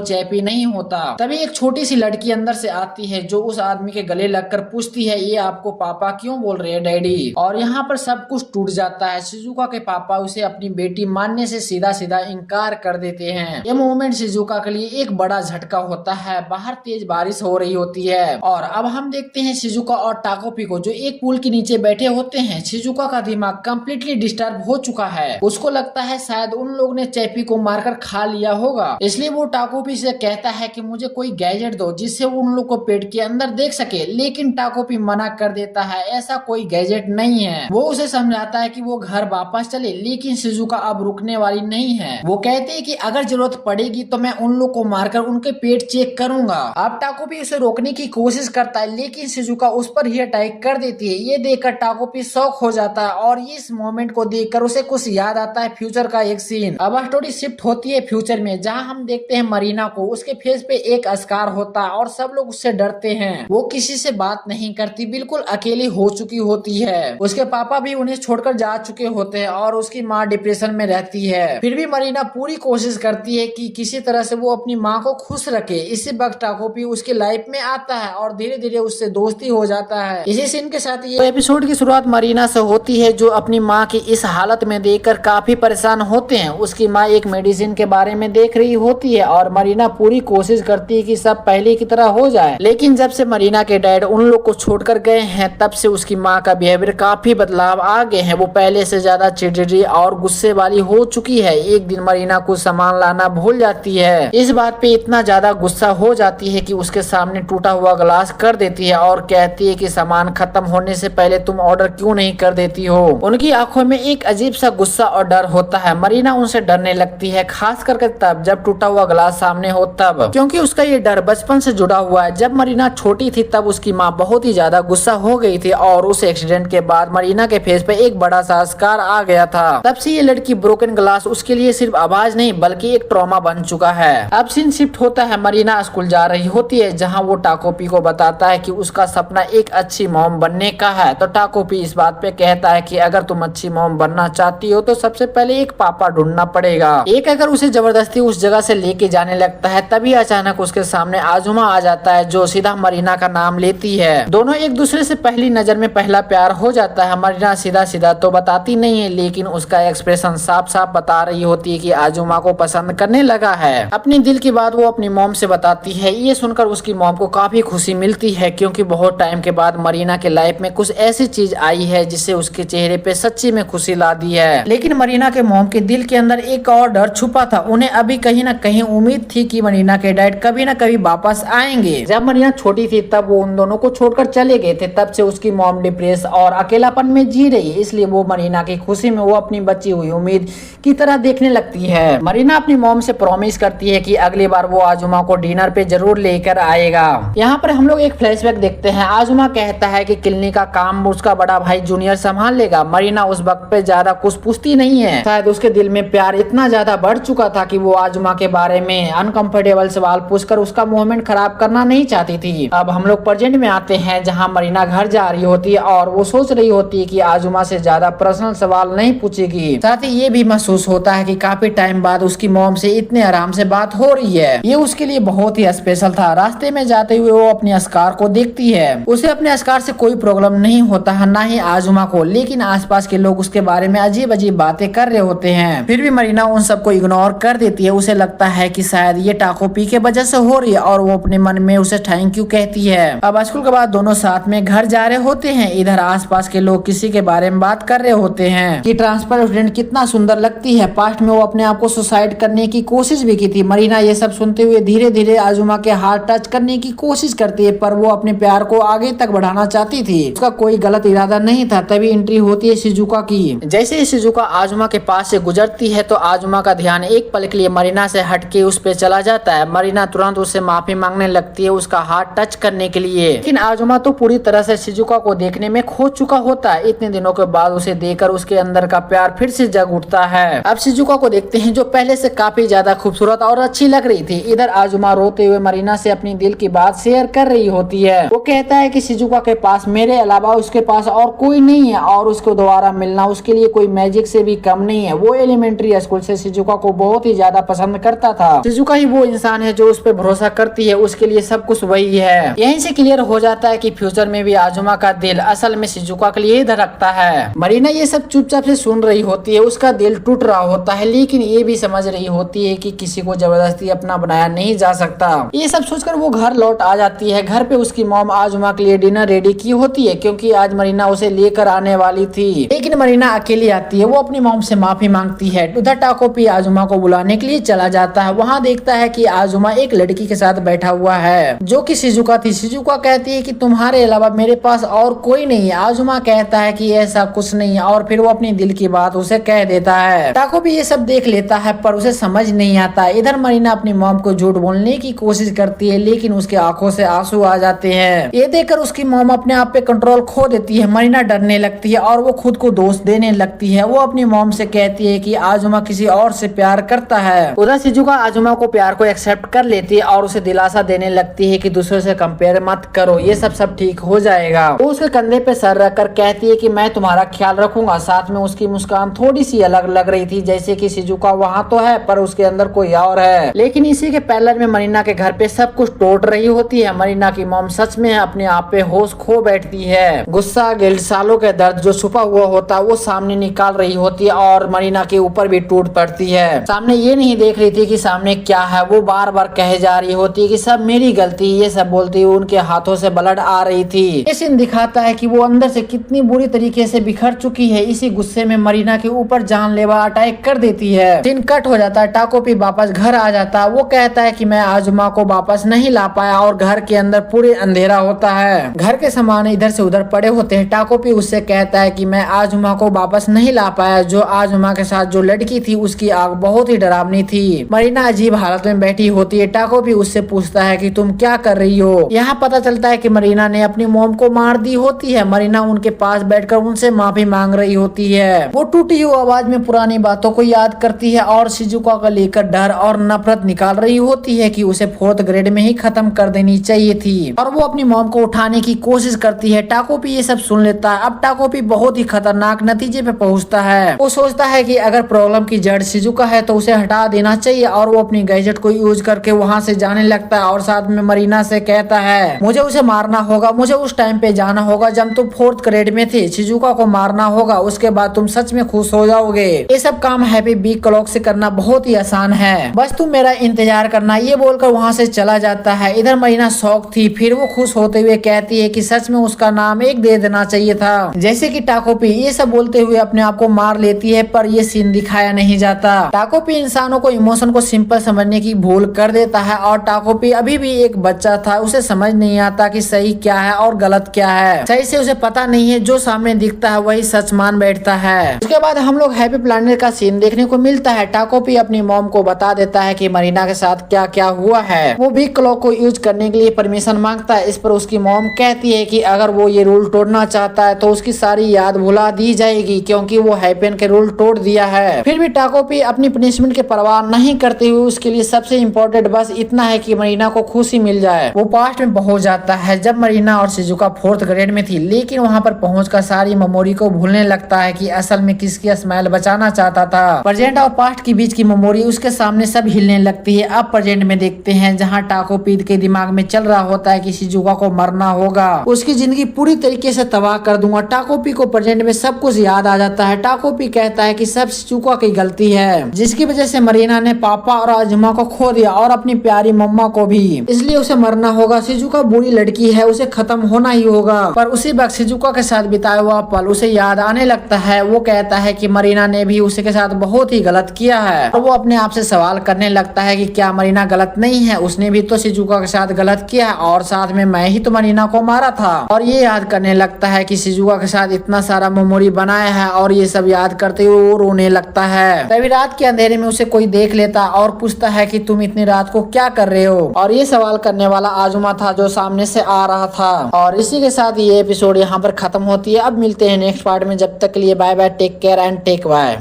S1: चैपी नहीं होता। तभी एक छोटी सी लड़की अंदर से आती है जो उस आदमी के गले लगकर पूछती है ये आपको पापा क्यों बोल रहे हैं डैडी। और यहाँ पर सब कुछ टूट जाता है। शिजुका के पापा उसे अपनी बेटी मानने से सीधा सीधा इनकार कर देते हैं। ये मोमेंट शिजुका के लिए एक बड़ा झटका होता है। बाहर तेज बारिश हो रही होती है और अब हम देखते हैं शिजुका और टाकोपी को जो एक पुल के नीचे बैठे होते हैं। शिजुका का दिमाग कम्प्लीटली डिस्टर्ब हो चुका है। उसको लगता है शायद उन लोग ने चैपी को मारकर खा लिया होगा, इसलिए वो टाकोपी से कहता है कि मुझे कोई गैजेट दो जिससे वो उन लोग को पेट के अंदर देख सके, लेकिन टाकोपी मना कर देता है, ऐसा कोई गैजेट नहीं है। वो उसे समझाता है कि वो घर वापस चले, लेकिन शिजुका अब रुकने वाली नहीं है। वो कहते हैं कि अगर जरूरत पड़ेगी तो मैं उन लोग को मारकर उनके पेट चेक करूंगा। अब टाकोपी उसे रोकने की कोशिश करता है, लेकिन शिजुका उस पर ही अटैक कर देती है। ये ये देखकर टाकोपी शॉक हो जाता है और इस मोमेंट को देखकर उसे कुछ याद आता है फ्यूचर का एक सीन। अब स्टोरी शिफ्ट होती है फ्यूचर में, जहां हम देखते हैं मरीना को, उसके फेस पे एक स्कार होता है और सब लोग उससे डरते हैं। वो किसी से बात नहीं करती, बिल्कुल अकेली हो चुकी होती है। उसके पापा भी उन्हें छोड़कर जा चुके होते हैं और उसकी माँ डिप्रेशन में रहती है। फिर भी मरीना पूरी कोशिश करती है कि किसी तरह से वो अपनी माँ को खुश रखे। इसी वक्त टाकोपी उसकी लाइफ में आता है और धीरे धीरे उससे दोस्ती हो जाता है। इसी सीन के साथ ये एपिसोड की शुरुआत मरीना से होती है, जो अपनी माँ की इस हालत में देखकर काफी परेशान होते हैं। उसकी माँ एक मेडिसिन के बारे में देख रही होती है और मरीना पूरी कोशिश करती है कि सब पहले की तरह हो जाए। लेकिन जब से मरीना के डैड उन लोग को छोड़कर गए हैं, तब से उसकी माँ का बिहेवियर काफी बदलाव आ गए हैं। वो पहले से ज्यादा चिड़चिड़ी और गुस्से वाली हो चुकी है। एक दिन मरीना कुछ सामान लाना भूल जाती है। इस बात पे इतना ज्यादा गुस्सा हो जाती है कि उसके सामने टूटा हुआ ग्लास कर देती है और कहती है कि सामान खत्म होने से पहले तुम ऑर्डर क्यों नहीं कर देती हो। उनकी आंखों में एक अजीब सा गुस्सा और डर होता है। मरीना उनसे डरने लगती है, खास करके तब जब टूटा हुआ ग्लास सामने हो तब, क्योंकि उसका ये डर बचपन से जुड़ा हुआ है। जब मरीना छोटी थी तब उसकी माँ बहुत ही ज्यादा गुस्सा हो गई थी और उस एक्सीडेंट के बाद मरीना के फेस पे एक बड़ा सा स्कार आ गया था। तब से ये लड़की ब्रोकन ग्लास उसके लिए सिर्फ आवाज नहीं बल्कि एक ट्रॉमा बन चुका है। अब सीन शिफ्ट होता है, मरीना स्कूल जा रही होती है, जहाँ वो टाकोपी को बताता है कि उसका सपना एक अच्छी मॉम बनने का है। तो टाकोपी इस बात पे कहता है कि अगर तुम अच्छी मॉम बनना चाहती हो तो सबसे पहले एक पापा ढूंढना पड़ेगा। एक अगर उसे जबरदस्ती उस जगह से लेके जाने लगता है, तभी अचानक उसके सामने आजुमा आ जाता है, जो सीधा मरीना का नाम लेती है। दोनों एक दूसरे से पहली नजर में पहला प्यार हो जाता है। मरीना सीधा सीधा तो बताती नहीं है, लेकिन उसका एक्सप्रेशन साफ साफ बता रही होती है कि आजुमा को पसंद करने लगा है। अपनी दिल की बात वो अपनी मॉम से बताती है। ये सुनकर उसकी मॉम को काफी खुशी मिलती है, क्योंकि बहुत टाइम के बाद मरीना के लाइफ में कुछ ऐसी चीज आई है जिससे उसके चेहरे पे सच्ची में खुशी ला दी है। लेकिन मरीना के मॉम के दिल के अंदर एक और डर छुपा था। उन्हें अभी कहीं न कहीं उम्मीद थी कि मरीना के डैड कभी न कभी वापस आएंगे। जब मरीना छोटी थी तब वो उन दोनों को छोड़कर चले गए थे। तब से उसकी मॉम डिप्रेस और अकेलापन में जी रही है, इसलिए वो मरीना की खुशी में वो अपनी बची हुई उम्मीद की तरह देखने लगती है। मरीना अपनी मॉम से प्रॉमिस करती है कि अगली बार वो आजुमा को डिनर पे जरूर लेकर आएगा। यहाँ पर हम लोग एक फ्लैशबैक देखते हैं। आजुमा कहता है कि क्लिनिक का काम उसका बड़ा भाई जूनियर संभाल लेगा। मरीना उस वक्त पे ज्यादा कुछ पूछती नहीं है। शायद उसके दिल में प्यार इतना ज्यादा बढ़ चुका था कि वो आजुमा के बारे में अनकंफर्टेबल सवाल पूछकर उसका मूवमेंट खराब करना नहीं चाहती थी। अब हम लोग प्रेजेंट में आते हैं, जहाँ मरीना घर जा रही होती है और वो सोच रही होती है कि आजुमा से ज्यादा पर्सनल सवाल नहीं पूछेगी। साथ ही ये भी महसूस होता है कि काफी टाइम बाद उसकी मॉम से इतने आराम से बात हो रही है। ये उसके लिए बहुत ही स्पेशल था। रास्ते में जाते हुए वो अपने अस्कार को देखती है। उसे अपने अस्कार से कोई प्रॉब्लम नहीं होता है, ना ही आजुमा को, लेकिन आसपास के लोग उसके बारे में अजीब अजीब बातें कर रहे होते हैं। फिर भी मरीना उन सबको इग्नोर कर देती है। उसे लगता है कि शायद ये टाकोपी के वजह से हो रही है और वो अपने मन में उसे थैंक यू कहती है। अब स्कूल के बाद दोनों साथ में घर जा रहे होते हैं। इधर आसपास के लोग किसी के बारे में बात कर रहे होते हैं कि ट्रांसफर स्टूडेंट कितना सुंदर लगती है। पास्ट में वो अपने आप को सुसाइड करने की कोशिश भी की थी। मरीना ये सब सुनते हुए धीरे धीरे आजुमा के हाथ टच करने की कोशिश करती है, पर वो अपने प्यार को आगे तक बढ़ाना चाहती थी। उसका कोई गलत इरादा नहीं था। तभी एंट्री होती है शिजुका की। जैसे ही शिजुका आजुमा के पास से गुजरती है तो आजुमा का ध्यान एक पल के लिए मरीना से हटके उस पे चला जाता है। मरीना तुरंत उससे माफी मांगने लगती है उसका हाथ टच करने के लिए, लेकिन आजुमा तो पूरी तरह से शिजुका को देखने में खो चुका होता है। इतने दिनों के बाद उसे देखकर उसके अंदर का प्यार फिर से जग उठता है। अब शिजुका को देखते हैं, जो पहले से काफी ज्यादा खूबसूरत और अच्छी लग रही थी। इधर आजुमा रोते हुए मरीना से अपनी दिल की बात शेयर कर रही होती है। वो कहता है कि शिजुका के पास मेरे अलावा उसके पास और कोई नहीं है और उसको दोबारा मिलना उसके लिए कोई मैजिक से भी कम नहीं है। वो एलिमेंट्री स्कूल से शिजुका को बहुत ही ज्यादा पसंद करता था। शिजुका ही वो इंसान है जो उस पर भरोसा करती है, उसके लिए सब कुछ वही है। यहीं से क्लियर हो जाता है कि फ्यूचर में भी आजुमा का दिल असल में शिजुका के लिए धड़कता है। मरीना ये सब चुपचाप से सुन रही होती है। उसका दिल टूट रहा होता है, लेकिन ये भी समझ रही होती है कि किसी को जबरदस्ती अपना बनाया नहीं जा सकता। ये सब सोचकर वो घर लौट आ जाती है। घर पे उसकी मॉम आजुमा के लिए डिनर रेडी की होती है, क्योंकि आज मरीना उसे लेकर आने वाली थी। लेकिन मरीना अकेली आती है। वो अपनी मॉम से माफी मांगती है। उधर टाकोपी आजुमा को बुलाने के लिए चला जाता है। वहाँ देखता है कि आजुमा एक लड़की के साथ बैठा हुआ है, जो कि शिजुका थी। शिजुका कहती है कि तुम्हारे अलावा मेरे पास और कोई नहीं है। आजुमा कहता है कि ऐसा कुछ नहीं है और फिर वो अपनी दिल की बात उसे कह देता है। टाकोपी ये सब देख लेता है, पर उसे समझ नहीं आता। इधर मरीना अपनी मॉम को झूठ बोलने की कोशिश करती है, लेकिन उसके आंखों से आंसू आ जाते हैं। ये देखकर उसकी मॉम अपने आप पे कंट्रोल खो देती है, मरीना डरने लगती है और वो खुद को दोष देने लगती है। वो अपनी मॉम से कहती है कि आजुमा किसी और से प्यार करता है। उधर शिजुका आजुमा को प्यार को एक्सेप्ट कर लेती है और उसे दिलासा देने लगती है कि दूसरे से कंपेयर मत करो, ये सब ठीक हो जाएगा। वो उसके कंधे पे सर रखकर कहती है कि मैं तुम्हारा ख्याल रखूंगा। साथ में उसकी मुस्कान थोड़ी सी अलग लग रही थी, जैसे कि शिजुका वहाँ तो है पर उसके अंदर कोई और है। लेकिन इसी के पैरेलल में मरीना के घर पे सब कुछ टूट रही होती है। मरीना की मॉम सच में अपने आप पे होश खो बैठती है। गुस्सा, गिल्ट, सालों के दर्द जो छुपा हुआ होता है वो सामने निकाल रही होती है और मरीना के ऊपर भी टूट पड़ती है। सामने ये नहीं देख रही थी कि सामने क्या है। वो बार बार कहे जा रही होती है कि सब मेरी गलती, ये सब बोलती हुई उनके हाथों से ब्लड आ रही थी। ये सीन दिखाता है कि वो अंदर से कितनी बुरी तरीके से बिखर चुकी है। इसी गुस्से में मरीना के ऊपर जानलेवा अटैक कर देती है। सीन कट हो जाता है। टाकोपी वापस घर आ जाता है। वो कहता है कि मैं आजुमा को वापस नहीं ला पाया और घर के अंदर पूरे अंधेरा होता है। घर के सामान इधर से उधर पड़े होते हैं। टाकोपी उससे कहता है कि मैं आजुमा को वापस नहीं ला पाया। जो आजुमा के साथ जो लड़की थी उसकी आग बहुत ही डरावनी थी। मरीना अजीब हालत में बैठी होती है। टाकोपी उससे पूछता है कि तुम क्या कर रही हो। यहाँ पता चलता है कि मरीना ने अपनी मॉम को मार दी होती है। मरीना उनके पास बैठकर उनसे माफी मांग रही होती है। वो टूटी हुई आवाज में पुरानी बातों को याद करती है और शिजुका को लेकर डर और नफरत निकाल रही होती है कि उसे 4th ग्रेड में ही खत्म कर देनी चाहिए थी और वो अपनी मॉम को उठाने की कोशिश करती है। टाकोपी ये सब सुन लेता है। अब टाकोपी बहुत ही खतरनाक नतीजे पे पहुंचता है। वो सोचता है कि अगर प्रॉब्लम की जड़ शिजुका है तो उसे हटा देना चाहिए और वो अपनी गैजेट को यूज करके वहाँ से जाने लगता है और साथ में मरीना से कहता है मुझे उसे मारना होगा, मुझे उस टाइम पे जाना होगा जब तुम 4th ग्रेड में थे। शिजुका को मारना होगा, उसके बाद तुम सच में खुश हो जाओगे। ये सब काम हैप्पी बिग क्लॉक से करना बहुत ही आसान है, बस तुम मेरा इंतजार करना। ये बोलकर वहाँ से चला जाता है। इधर मरीना शौक थी, फिर वो खुश होते हुए कहती है कि सच में उसका नाम एक दे देना चाहिए था, जैसे कि टाकोपी। ये सब बोलते हुए अपने आप को मार लेती है पर ये सीन दिखाया नहीं जाता। टाकोपी इंसानों को इमोशन को सिंपल समझने की भूल कर देता है और टाकोपी अभी भी एक बच्चा था। उसे समझ नहीं आता कि सही क्या है और गलत क्या है। सही से उसे पता नहीं है, जो सामने दिखता है वही सच मान बैठता है। उसके बाद हम लोग हैप्पी प्लैनेट का सीन देखने को मिलता है। टाकोपी अपनी मॉम को बता देता है कि मरीना के साथ क्या क्या हुआ है। वो बिग क्लॉक को यूज करने के लिए परमिशन मांगता है। इस पर उसकी मॉम कहती है कि अगर वो ये रूल तोड़ना चाहता है तो उसकी सारी याद भुला दी जाएगी क्योंकि वो हैपेन के रूल तोड़ दिया है। फिर भी टाकोपी अपनी पनिशमेंट के परवाह नहीं करते हुए उसके लिए सबसे इम्पोर्टेंट बस इतना है कि मरीना को खुशी मिल जाए। वो पास्ट में पहुंच जाता है जब मरीना और शिजुका 4th ग्रेड में थी, लेकिन वहाँ पर पहुंचकर सारी मेमोरी को भूलने लगता है कि असल में किसकी स्माइल बचाना चाहता था। प्रेजेंट और पास्ट के बीच की मेमोरी उसके सामने सब हिलने लगती है। अब प्रेजेंट में देखते हैं जहाँ टाकोपी के दिमाग में चल रहा होता है कि शिजुका को मरना होगा, उसकी जिंदगी पूरी तरीके से तबाह कर दूंगा। टाकोपी को प्रेजेंट में सब कुछ याद आ जाता है। टाकोपी कहता है कि सब शिजुका की गलती है, जिसकी वजह से मरीना ने पापा और आजुमा को खो दिया और अपनी प्यारी मम्मा को भी, इसलिए उसे मरना होगा। शिजुका बुरी लड़की है, उसे खत्म होना ही होगा। पर उसी वक्त शिजुका के साथ बिताया हुआ पल उसे याद आने लगता है। वो कहता है कि मरीना ने भी उसी के साथ बहुत ही गलत किया है और वो अपने आप से सवाल करने लगता है कि क्या मरीना गलत नहीं है, उसने भी तो शिजुका के साथ गलत किया और साथ में मैं ही तो मरीना को मारा था। और ये याद करने लगता है कि शिजुका के साथ इतना सारा मेमोरी बनाया है और ये सब याद करते हुए वो रोने लगता है। तभी रात के अंधेरे में उसे कोई देख लेता और पूछता है कि तुम इतनी रात को क्या कर रहे हो, और ये सवाल करने वाला आजुमा था जो सामने से आ रहा था। और इसी के साथ ये एपिसोड यहाँ पर खत्म होती है। अब मिलते हैं नेक्स्ट पार्ट में, जब तक के लिए bye bye, take care and take bye.